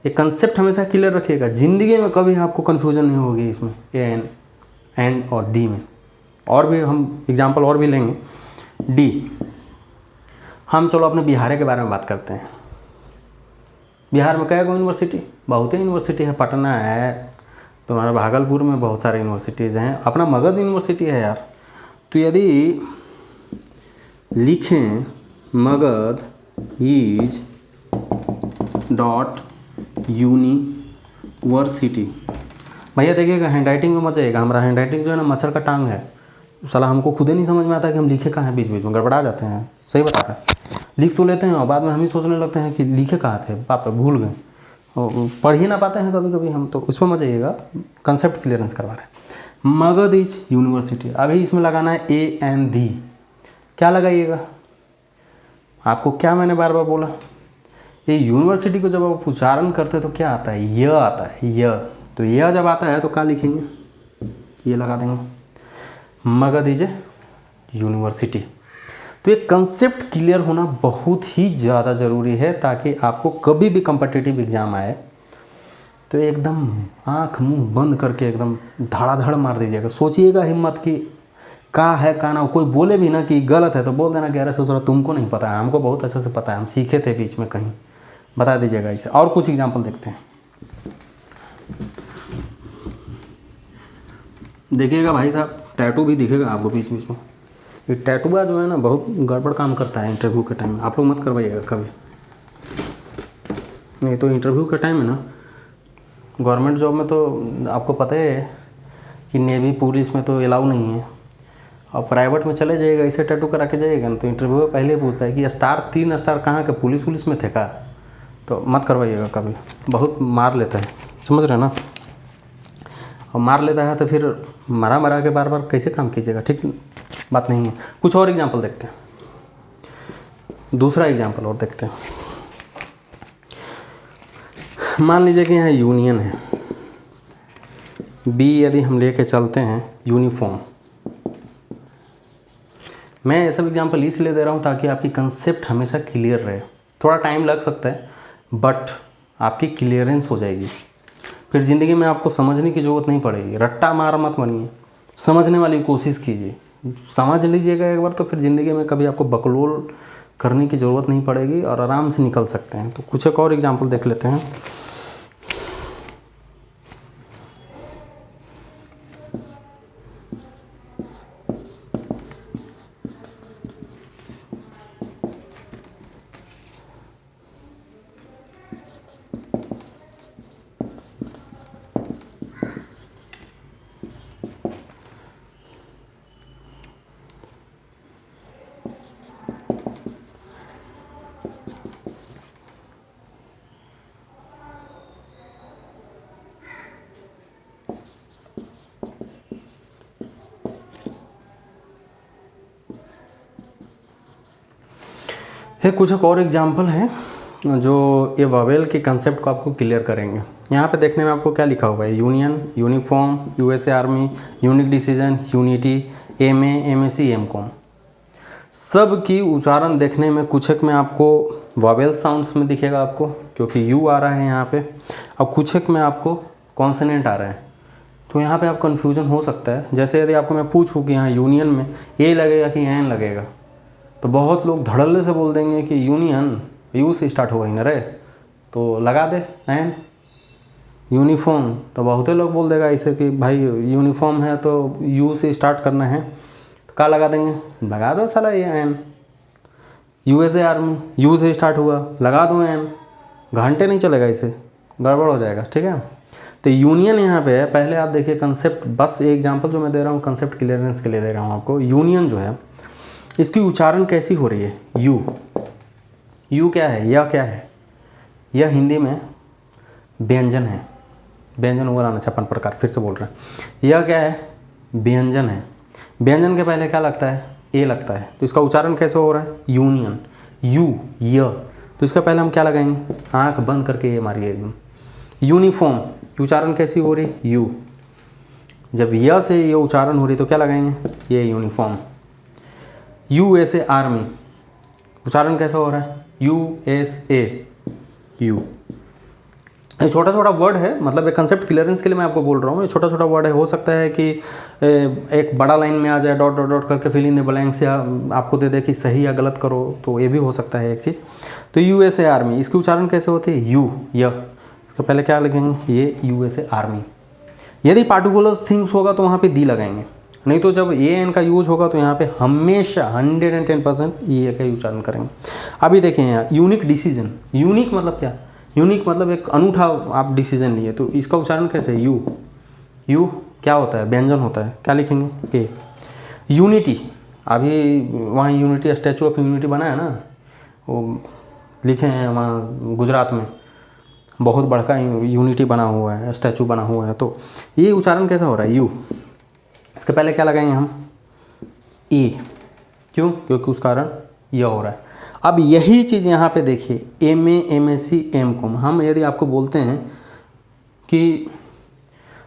एक कंसेप्ट हमेशा क्लियर रखिएगा, ज़िंदगी में कभी आपको कन्फ्यूजन नहीं होगी इसमें AN, एंड और दी में। और भी हम एग्जाम्पल और भी लेंगे। D, हम चलो अपने बिहार के बारे में बात करते हैं। बिहार में क्या यूनिवर्सिटी, बहुत ही यूनिवर्सिटी है, पटना है, तुम्हारा भागलपुर में बहुत सारे यूनिवर्सिटीज़ हैं, अपना मगध यूनिवर्सिटी है यार, तो यदि लिखें मगध इज डॉट यूनिवर्सिटी, भैया देखिएगा हैंड राइटिंग में मत आइएगा, हमारा हैंड राइटिंग जो है ना मच्छर का टांग है, साला हमको खुद ही नहीं समझ में आता कि हम लिखे कहाँ हैं, बीच बीच में गड़बड़ा जाते हैं। सही बता रहे हैं, लिख तो लेते हैं और बाद में हम ही सोचने लगते हैं कि लिखे कहाँ थे, बाप रे भूल गए, पढ़ ही ना पाते हैं कभी कभी हम। तो उस पर मत जाइएगा, कंसेप्ट क्लियरेंस करवा रहे हैं। मगध इज यूनिवर्सिटी, अभी इसमें लगाना है AND, क्या लगाइएगा, आपको क्या मैंने बार बार बोला, ये यूनिवर्सिटी को जब आप उच्चारण करते तो क्या आता है, य आता है, य। तो यह जब आता है तो क्या लिखेंगे, ये लगा देंगे, मगध इज यूनिवर्सिटी। तो ये कंसेप्ट क्लियर होना बहुत ही ज़्यादा ज़रूरी है, ताकि आपको कभी भी कॉम्पिटिटिव एग्ज़ाम आए तो एकदम आँख मुंह बंद करके एकदम धड़ाधड़ मार दीजिएगा। सोचिएगा हिम्मत की का है का ना, कोई बोले भी ना कि गलत है तो बोल देना कि अरे ससुरा तुमको नहीं पता है, हमको बहुत अच्छे से पता है, हम सीखे थे बीच में कहीं, बता दीजिएगा इसे। और कुछ एग्जाम्पल देखते हैं, देखिएगा भाई साहब, टैटू भी दिखेगा आपको बीच बीच में। ये टैटूआ जो है ना बहुत गड़बड़ काम करता है इंटरव्यू के टाइम में, आप लोग मत करवाइएगा कभी, नहीं तो इंटरव्यू के टाइम में ना गवर्नमेंट जॉब में तो आपको पता है कि नेवी पुलिस में तो अलाउ नहीं है, और प्राइवेट में चले जाइएगा ऐसे टैटू करा के जाइएगा ना तो इंटरव्यू में पहले पूछता है कि स्टार 3 स्टार कहाँ के, पुलिस में थे का, तो मत करवाइएगा कभी, बहुत मार लेता है, समझ रहे ना। और मार लेता है तो फिर मरा के बार बार कैसे काम कीजिएगा, ठीक बात नहीं है। कुछ और एग्जाम्पल देखते हैं, दूसरा एग्जाम्पल और देखते हैं। मान लीजिए कि यहाँ यूनियन है, बी यदि हम लेके चलते हैं यूनिफॉर्म। मैं ये सब एग्जाम्पल इसलिए दे रहा हूँ ताकि आपकी कंसेप्ट हमेशा क्लियर रहे, थोड़ा टाइम लग सकता है बट आपकी क्लियरेंस हो जाएगी, फिर ज़िंदगी में आपको समझने की ज़रूरत नहीं पड़ेगी। रट्टा मार मत बनिए, समझने वाली कोशिश कीजिए, समझ लीजिएगा एक बार तो फिर ज़िंदगी में कभी आपको बकलोल करने की ज़रूरत नहीं पड़ेगी और आराम से निकल सकते हैं। तो कुछ एक और एग्जाम्पल देख लेते हैं। ये कुछ एक और एग्जाम्पल है जो ये वावेल के कंसेप्ट को आपको क्लियर करेंगे। यहाँ पे देखने में आपको क्या लिखा हुआ है, union, uniform, USA army, unique decision, unity, MA, MSc, MCom, सब की उच्चारण देखने में कुछ एक में आपको वावेल साउंड्स में दिखेगा आपको, क्योंकि यू आ रहा है यहाँ पे, और कुछ एक में आपको कॉन्सोनेंट आ रहा है। तो यहाँ पे आप कन्फ्यूजन हो सकता है। जैसे यदि आपको मैं पूछूँ कि यहाँ यूनियन में ए लगेगा कि एन लगेगा, तो बहुत लोग धड़ल्ले से बोल देंगे कि यूनियन यू से स्टार्ट होगा ही ना रे, तो लगा दे एन। यूनिफॉर्म तो बहुत लोग बोल देगा ऐसे कि भाई यूनिफॉर्म है तो यू से स्टार्ट करना है, तो क्या लगा देंगे, लगा दो साला ये एन। यूएसए आर्मी यू से स्टार्ट हुआ, लगा दो एन, घंटे नहीं चलेगा, इसे गड़बड़ हो जाएगा, ठीक है। तो यूनियन यहाँ पे है, पहले आप देखिए कंसेप्ट, बस एग्जांपल जो मैं दे रहा हूँ कंसेप्ट क्लियरेंस के लिए दे रहा हूँ आपको। यूनियन जो है इसकी उच्चारण कैसी हो रही है, यू। यू क्या है, यह क्या है, यह हिंदी में व्यंजन है, व्यंजन हुआ ना 56 प्रकार, फिर से बोल रहे हैं। यह क्या है, व्यंजन है। व्यंजन के पहले क्या लगता है, ए लगता है, तो इसका उच्चारण कैसे हो रहा है, यूनियन, यू, य। तो इसका पहले हम क्या लगाएंगे, आंख बंद करके ये मारिए एकदम। यूनिफॉर्म उच्चारण कैसी हो रही, यू। जब य से ये उच्चारण हो रही तो क्या लगाएंगे, ये यूनिफॉर्म। यूएसए आर्मी उच्चारण कैसा हो रहा है, यूएसए, यू। ये छोटा छोटा वर्ड है, मतलब एक कंसेप्ट क्लियरेंस के लिए मैं आपको बोल रहा हूँ, ये छोटा छोटा वर्ड है। हो सकता है कि एक बड़ा लाइन में आ जाए, डॉट डॉट डॉट करके फिल इन द ब्लैंक्स, या आपको दे दे कि सही या गलत करो, तो ये भी हो सकता है एक चीज़। तो यूएसए आर्मी, इसकी उच्चारण कैसे होती है, यू, य। इसके पहले क्या लिखेंगे, ये यूएसए आर्मी। यदि पार्टिकुलर थिंग्स होगा तो वहाँ पे दी लगाएंगे। नहीं तो जब ए एन का यूज होगा तो यहाँ पे हमेशा 110% ई ए का उच्चारण करेंगे। अभी देखें यहाँ यूनिक डिसीजन, यूनिक मतलब क्या, यूनिक मतलब एक अनूठा आप डिसीजन लिए, तो इसका उच्चारण कैसे है, यू, यू क्या होता है, व्यंजन होता है, क्या लिखेंगे ए। यूनिटी, अभी वहाँ यूनिटी स्टैचू ऑफ यूनिटी बना है ना, वो लिखे हैं वहाँ गुजरात में, बहुत बड़का यूनिटी बना हुआ है, स्टैचू बना हुआ है, तो ये उच्चारण कैसा हो रहा है, यू। इसके पहले क्या लगाएंगे हम, ए, क्यों, क्योंकि उस कारण यह हो रहा है। अब यही चीज़ यहाँ पे देखिए, M A, M S C, M com, हम यदि आपको बोलते हैं कि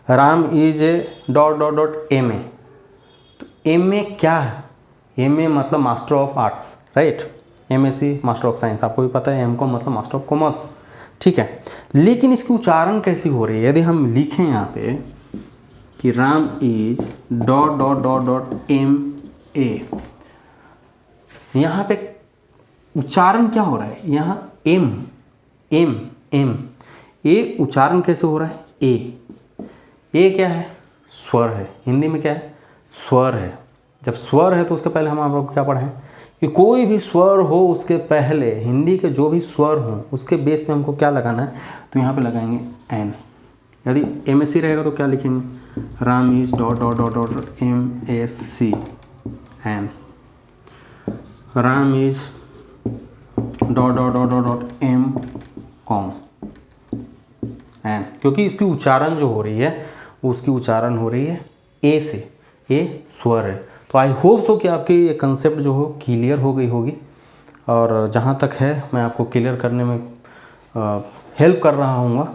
Ram is a dot dot dot M A, तो एम ए क्या है, एम ए मतलब master of arts, right, M S C master of science, आपको भी पता है, एम कॉम मतलब मास्टर ऑफ कॉमर्स, ठीक है। लेकिन इसकी उच्चारण कैसी हो रही है, यदि हम लिखें यहाँ पे कि Ram is dot dot dot dot M A, यहाँ पे उच्चारण क्या हो रहा है, यहाँ एम एम एम, ए उच्चारण कैसे हो रहा है, ए क्या है, स्वर है, हिंदी में क्या है, स्वर है। जब स्वर है तो उसके पहले हम आप लोग क्या पढ़े हैं कि कोई भी स्वर हो उसके पहले, हिंदी के जो भी स्वर हो उसके बेस पे हमको क्या लगाना है, तो यहाँ पे लगाएंगे एन। यदि एम एस सी रहेगा तो क्या लिखेंगे, Ram is dot dot dot dot M S C an, Ram is dot dot dot dot dot M com an, क्योंकि इसकी उच्चारण जो हो रही है उसकी उच्चारण हो रही है ए से, ए स्वर है। तो आई होप सो कि आपकी ये कंसेप्ट जो हो क्लियर हो गई होगी, और जहाँ तक है मैं आपको क्लियर करने में हेल्प कर रहा हूँ।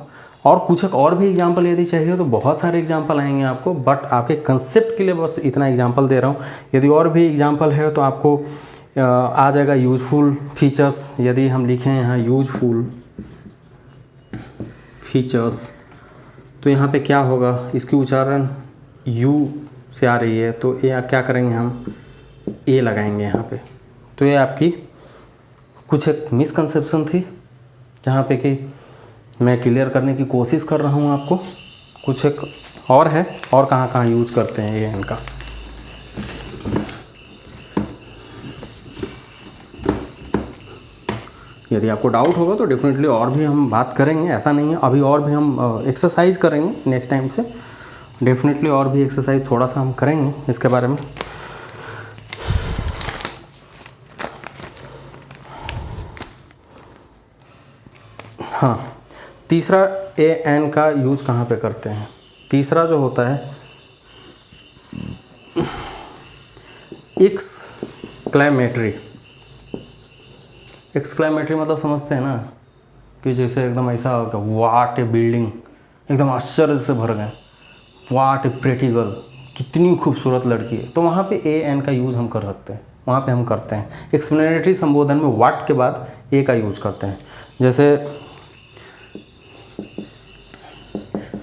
और कुछ एक और भी एग्जांपल यदि चाहिए तो बहुत सारे एग्जांपल आएंगे आपको, बट आपके कंसेप्ट के लिए बस इतना एग्जांपल दे रहा हूँ। यदि और भी एग्जांपल है तो आपको आ जाएगा यूजफुल फीचर्स। यदि हम लिखें यहाँ यूजफुल फीचर्स, तो यहाँ पे क्या होगा, इसकी उच्चारण यू से आ रही है, तो ये क्या करेंगे हम, ए लगाएंगे यहाँ पे। तो ये आपकी कुछ एक मिसकंसेप्शन थी जहाँ पे कि मैं क्लियर करने की कोशिश कर रहा हूँ आपको। कुछ एक और है, और कहाँ कहाँ यूज करते हैं ये इनका। यदि आपको डाउट होगा तो डेफिनेटली और भी हम बात करेंगे, ऐसा नहीं है। अभी और भी हम एक्सरसाइज करेंगे नेक्स्ट टाइम से, डेफिनेटली और भी एक्सरसाइज थोड़ा सा हम करेंगे इसके बारे में। हाँ, तीसरा ए एन का यूज कहाँ पे करते हैं, तीसरा जो होता है एक्सक्लेमेटरी। एक्सक्लेमेटरी मतलब समझते हैं ना, कि जैसे एकदम ऐसा होगा, वाट ए बिल्डिंग, एकदम आश्चर्य से भर गए, वाट ए प्रेटी गर्ल, कितनी खूबसूरत लड़की है, तो वहाँ पे ए एन का यूज़ हम कर सकते हैं, वहाँ पे हम करते हैं। एक्सप्लेनेटरी संबोधन में वाट के बाद ए का यूज करते हैं। जैसे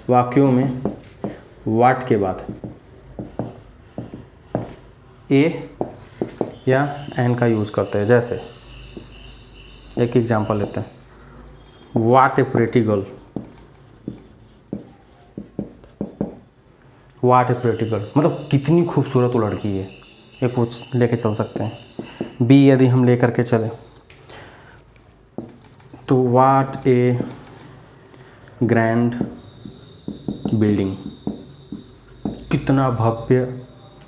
वाक्यों में वाट के बाद ए या एन का यूज़ करते हैं। जैसे एक एग्जांपल लेते हैं, वाट ए प्रेटी गर्ल, वाट ए प्रेटी गर्ल मतलब कितनी खूबसूरत वो लड़की है, ये कुछ लेके चल सकते हैं। बी यदि हम लेकर के चले तो वाट ए ग्रैंड बिल्डिंग, कितना भव्य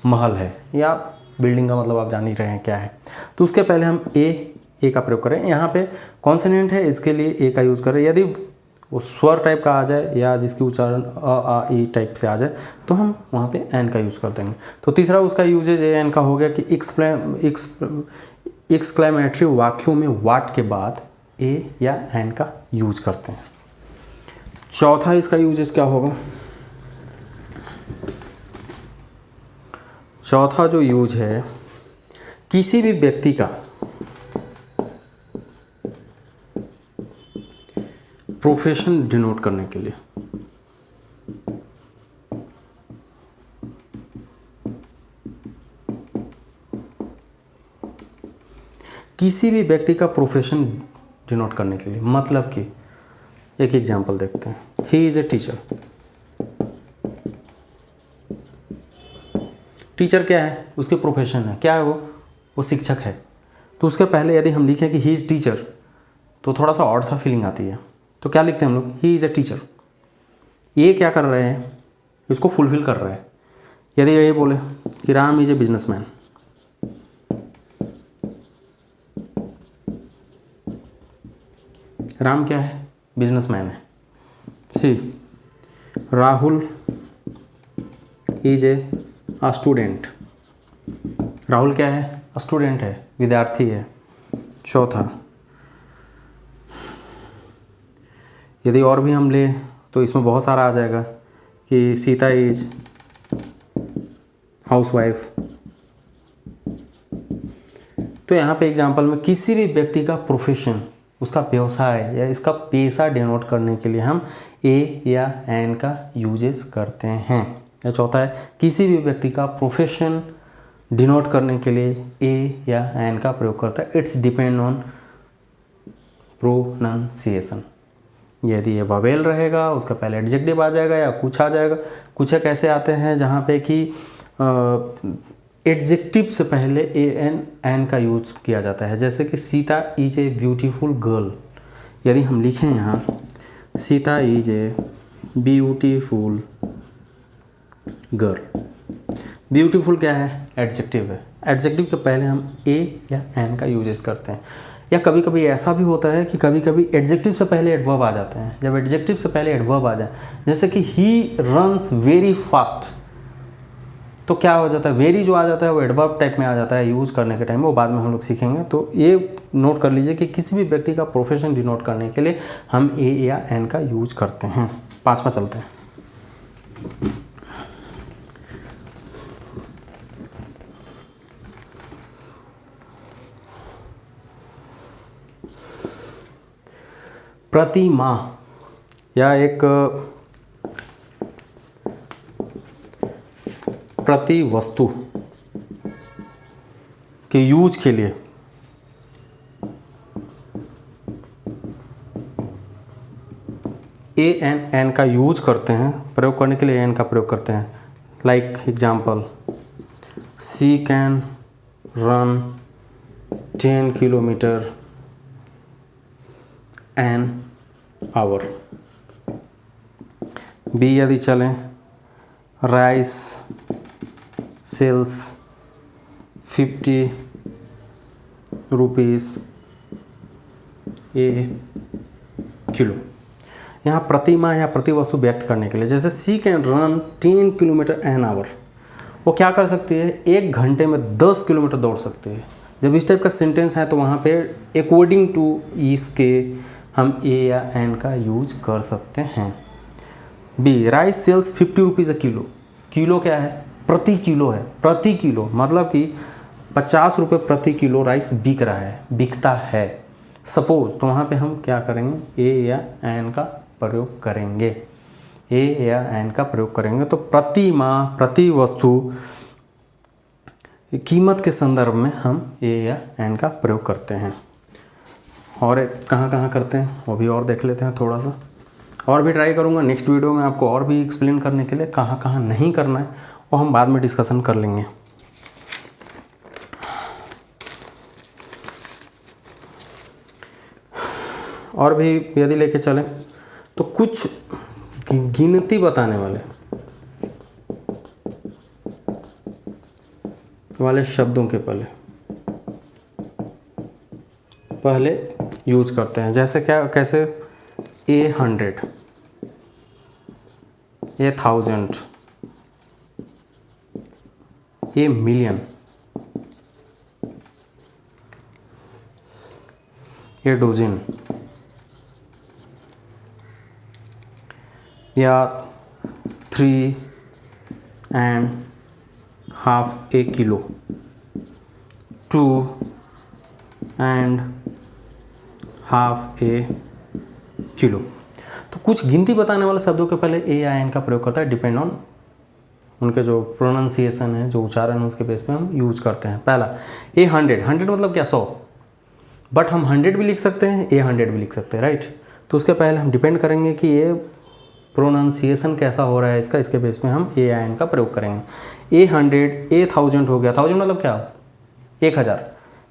महल है, या बिल्डिंग का मतलब आप जान ही रहे हैं क्या है। तो उसके पहले हम ए का प्रयोग करें। यहाँ पे कॉन्सोनेंट है, इसके लिए ए का यूज़ करें। यदि वो स्वर टाइप का आ जाए या जिसकी उच्चारण अ आ ई टाइप से आ जाए तो हम वहाँ पे एन का यूज़ कर देंगे। तो तीसरा उसका यूजेज ए एन का हो गया कि एक्सक्लेमेटरी वाक्यों में वाट के बाद ए या एन का यूज करते हैं। चौथा इसका यूजेस क्या होगा, चौथा जो यूज है किसी भी व्यक्ति का प्रोफेशन डिनोट करने के लिए। किसी भी व्यक्ति का प्रोफेशन डिनोट करने के लिए, मतलब कि एक एग्जांपल देखते हैं, he is a teacher. Teacher क्या है, उसकी प्रोफेशन है, क्या है वो शिक्षक है। तो उसके पहले यदि हम लिखें कि ही इज़ टीचर तो थोड़ा सा ऑड सा फीलिंग आती है। तो क्या लिखते हैं हम लोग, ही इज़ ए टीचर। ये क्या कर रहे हैं, इसको फुलफिल कर रहे हैं। यदि ये बोले कि Ram is a businessman, Ram क्या है, बिजनेसमैन है। She Rahul is a student, Rahul क्या है, स्टूडेंट है, विद्यार्थी है। चौथा, यदि और भी हम ले तो इसमें बहुत सारा आ जाएगा कि सीता इज हाउसवाइफ। तो यहाँ पे एग्जांपल में किसी भी व्यक्ति का प्रोफेशन, उसका व्यवसाय या इसका पेशा डिनोट करने के लिए हम ए या एन का यूजेस करते हैं। या चौथा है, किसी भी व्यक्ति का प्रोफेशन डिनोट करने के लिए ए या एन का प्रयोग करता है। It's depend on pronunciation. यदि ये ववेल रहेगा उसका पहले एडजेक्टिव आ जाएगा या कुछ आ जाएगा। कुछ एक ऐसे आते हैं जहाँ पे कि एडजेक्टिव से पहले ए एन का यूज किया जाता है, जैसे कि Sita is a beautiful girl. यदि हम लिखें यहाँ Sita is a beautiful girl, beautiful क्या है, एडजेक्टिव है। एडजेक्टिव के पहले हम ए या एन का यूजेस करते हैं। या कभी कभी ऐसा भी होता है कि कभी कभी एडजेक्टिव से पहले एडवर्ब आ जाते हैं। जब एडजेक्टिव से पहले एडवर्ब आ जाए, जैसे कि ही रन्स वेरी फास्ट, तो क्या हो जाता है, वेरी जो आ जाता है वो एडवर्ब टाइप में आ जाता है यूज़ करने के टाइम में, वो बाद में हम लोग सीखेंगे। तो ये नोट कर लीजिए कि किसी भी व्यक्ति का प्रोफेशन डिनोट करने के लिए हम ए या एन का यूज करते हैं। पाँचवा चलते हैं। प्रति माह या एक प्रति वस्तु के यूज के लिए ए एन का यूज करते हैं, प्रयोग करने के लिए एन का प्रयोग करते हैं। Like example, she can run 10 kilometre an hour. B यदि चलें, rice sells 50 rupees a kilo. यहाँ प्रति माह या प्रति वस्तु व्यक्त करने के लिए, जैसे she can run 10 kilometre an hour, वो क्या कर सकती है, 1 घंटे में 10 किलोमीटर दौड़ सकती है। जब इस टाइप का सेंटेंस है तो वहाँ पे अकॉर्डिंग टू इसके हम ए या एन का यूज कर सकते हैं। B, rice sells 50 rupees a kilo. Kilo क्या है, प्रति किलो है। प्रति किलो मतलब कि 50 रुपये प्रति किलो राइस बिक रहा है, बिकता है सपोज। तो वहाँ पे हम क्या करेंगे, ए या एन का प्रयोग करेंगे, ए या एन का प्रयोग करेंगे। तो प्रति माह, प्रति वस्तु, कीमत के संदर्भ में हम ए या एन का प्रयोग करते हैं। और कहाँ कहाँ करते हैं वो भी और देख लेते हैं थोड़ा सा, और भी ट्राई करूँगा नेक्स्ट वीडियो में आपको और भी एक्सप्लेन करने के लिए कहाँ कहाँ नहीं करना है, वो हम बाद में डिस्कशन कर लेंगे। और भी यदि लेके चलें तो कुछ गिनती बताने वाले शब्दों के पहले यूज करते हैं। जैसे क्या, कैसे, ए 100, ए 1000, ए मिलियन, ए डोजिन, या 3.5 ए किलो, 2.5 ए किलो। तो कुछ गिनती बताने वाले शब्दों के पहले ए या एन का प्रयोग करता है, डिपेंड ऑन उनके जो प्रोनाउंसिएशन है, जो उच्चारण है, उसके बेस पे हम यूज करते हैं। पहला ए 100 मतलब क्या, 100, बट हम 100 भी लिख सकते हैं, ए 100 भी लिख सकते हैं, राइट। तो उसके पहले हम डिपेंड करेंगे कि ये प्रोनाउंसिएशन कैसा हो रहा है इसका, इसके बेस में हम ए या एन का प्रयोग करेंगे। A1000 हो गया, 1000 मतलब क्या, 1000,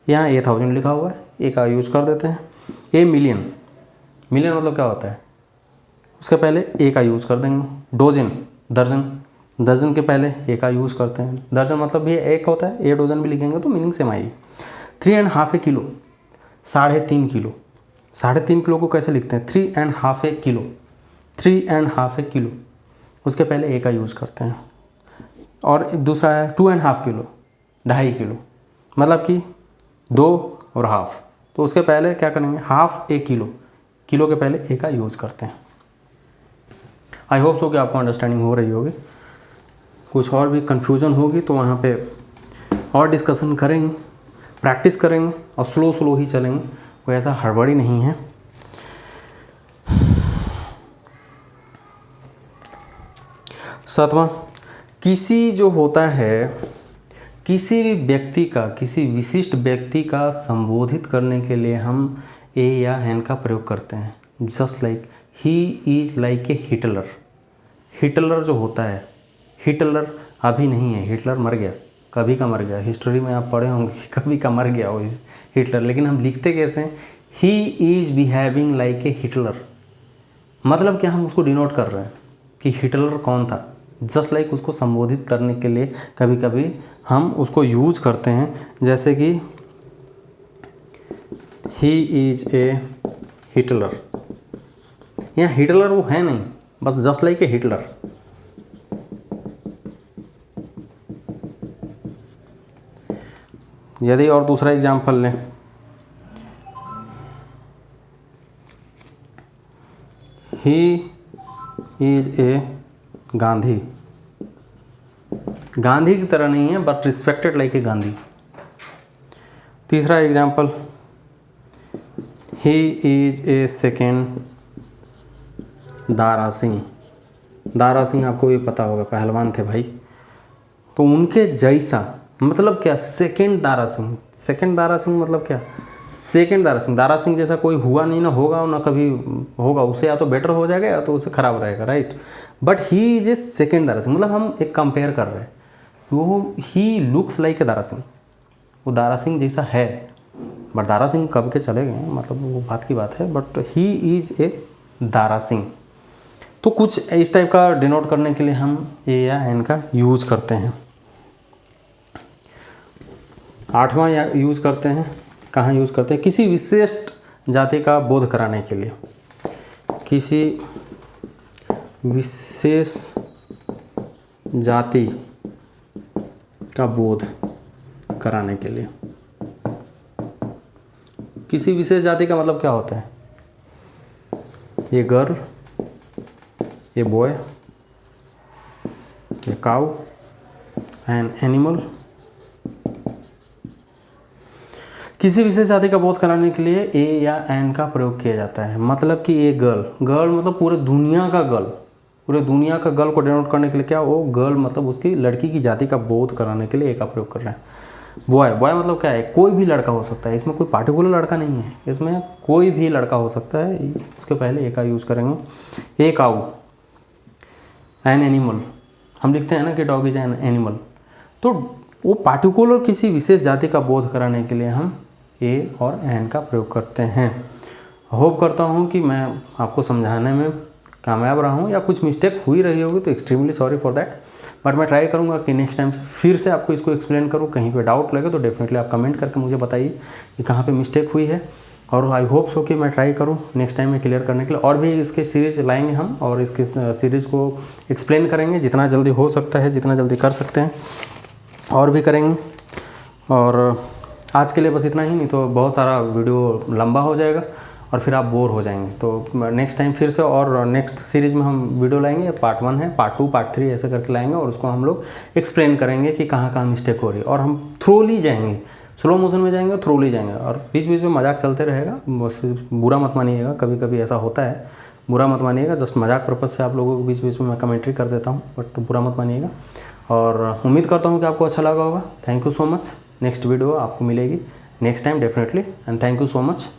यहाँ A1000 लिखा हुआ है, ए का यूज कर देते हैं। A मिलियन, मिलियन मतलब क्या होता है, उसके पहले ए का यूज़ कर देंगे। डोजन, दर्जन, दर्जन के पहले ए का यूज़ करते हैं। दर्जन मतलब भी एक होता है, ए डोजन भी लिखेंगे तो मीनिंग सेम आएगी। 3.5 किलो, 3.5 किलो, 3.5 किलो को कैसे लिखते हैं, 3.5 किलो, 3.5 किलो, उसके पहले ए का यूज़ करते हैं। और दूसरा है 2.5 किलो, 2.5 किलो, मतलब कि 2 और हाफ, तो उसके पहले क्या करेंगे, हाफ ए किलो, किलो के पहले ए का यूज़ करते हैं। आई होप सो कि आपको अंडरस्टैंडिंग हो रही होगी। कुछ और भी कन्फ्यूज़न होगी तो वहाँ पे और डिस्कशन करेंगे, प्रैक्टिस करेंगे और स्लो स्लो ही चलेंगे, कोई ऐसा हड़बड़ी नहीं है। सातवां, किसी जो होता है, किसी भी व्यक्ति का, किसी विशिष्ट व्यक्ति का संबोधित करने के लिए हम ए या एन का प्रयोग करते हैं। Just like he is like a Hitler. Hitler जो होता है, हिटलर अभी नहीं है, हिटलर मर गया, कभी का मर गया। हिस्ट्री में आप पढ़े होंगे कि कभी का मर गया वो हिटलर, लेकिन हम लिखते कैसे हैं, he is behaving like a Hitler. मतलब क्या, हम उसको डिनोट कर रहे हैं कि हिटलर कौन था। जस्ट लाइक उसको संबोधित करने के लिए कभी कभी हम उसको यूज करते हैं, जैसे कि ही इज़ ए हिटलर। यहाँ हिटलर वो है नहीं, बस जस्ट लाइक ए हिटलर। यदि और दूसरा एग्जाम्पल लें, he is a Gandhi. Gandhi की तरह नहीं है but respected like a Gandhi. तीसरा example, he is a second Dara Singh. Dara Singh आपको ये पता होगा, पहलवान थे भाई, तो उनके जैसा, मतलब क्या, सेकेंड दारा सिंह। सेकेंड दारा सिंह मतलब क्या, सेकेंड दारा सिंह, दारा सिंह जैसा कोई हुआ नहीं, ना होगा ना कभी होगा। उसे या तो बेटर हो जाएगा या तो उसे खराब रहेगा, right. But he is a second Dara Singh, मतलब हम एक कंपेयर कर रहे हैं, वो he looks like a Dara Singh, वो दारा सिंह जैसा है, बट दारा सिंह कब के चले गए, मतलब वो बात की बात है, बट ही इज़ ए दारा सिंह। तो कुछ इस टाइप का डिनोट करने के लिए हम ए या एन का यूज़ करते हैं। 8वां यूज़ करते हैं, कहाँ यूज़ करते हैं, किसी विशिष्ट जाति का बोध कराने के लिए। किसी विशेष जाति का बोध कराने के लिए। किसी विशेष जाति का मतलब क्या होता है, ये गर्ल, ये बॉय, ये काउ, एन एनिमल। किसी विशेष जाति का बोध कराने के लिए ए या एन का प्रयोग किया जाता है। मतलब कि ये गर्ल, गर्ल मतलब पूरे दुनिया का गर्ल, पूरे दुनिया का गर्ल को डिनोट करने के लिए क्या, वो गर्ल मतलब उसकी लड़की की जाति का बोध कराने के लिए ए का प्रयोग कर रहे हैं। बॉय, बॉय मतलब क्या है, कोई भी लड़का हो सकता है, इसमें कोई पार्टिकुलर लड़का नहीं है, इसमें कोई भी लड़का हो सकता है, उसके पहले ए का यूज़ करेंगे। ए काऊ, एन एनिमल, हम लिखते हैं ना कि डॉग इज एन एनिमल, तो वो पार्टिकुलर किसी विशेष जाति का बोध कराने के लिए हम ए और एन का प्रयोग करते हैं। होप करता हूँ कि मैं आपको समझाने में कामयाब रहा हूँ, या कुछ मिस्टेक हुई रही होगी तो extremely sorry for that, but मैं ट्राई करूँगा कि नेक्स्ट टाइम से फिर से आपको इसको एक्सप्लेन करूँ। कहीं पे डाउट लगे तो डेफिनेटली आप कमेंट करके मुझे बताइए कि कहाँ पे मिस्टेक हुई है, और आई होप सो कि मैं ट्राई करूँ नेक्स्ट टाइम में क्लियर करने के लिए। और भी इसके सीरीज़ लाएंगे हम, और इसके सीरीज़ को एक्सप्लेन करेंगे जितना जल्दी हो सकता है, जितना जल्दी कर सकते हैं और भी करेंगे। और आज के लिए बस इतना ही, नहीं तो बहुत सारा वीडियो लंबा हो जाएगा और फिर आप बोर हो जाएंगे। तो नेक्स्ट टाइम फिर से और नेक्स्ट सीरीज़ में हम वीडियो लाएंगे, पार्ट 1 है, पार्ट 2, पार्ट 3 ऐसे करके लाएंगे, और उसको हम लोग एक्सप्लेन करेंगे कि कहाँ कहाँ मिस्टेक हो रही है। और हम थ्रोली जाएंगे, स्लो मोशन में जाएंगे, थ्रोली जाएंगे, और बीच बीच में मजाक चलते रहेगा, बस बुरा मत मानिएगा, कभी कभी ऐसा होता है, बुरा मत मानिएगा। जस्ट मजाक पर्पज़ से आप लोगों को बीच बीच में मैं कमेंट्री कर देता हूँ, बट बुरा मत मानिएगा। और उम्मीद करता हूँ कि आपको अच्छा लगा होगा। Thank you so much. Next video आपको मिलेगी next time definitely, and thank you so much.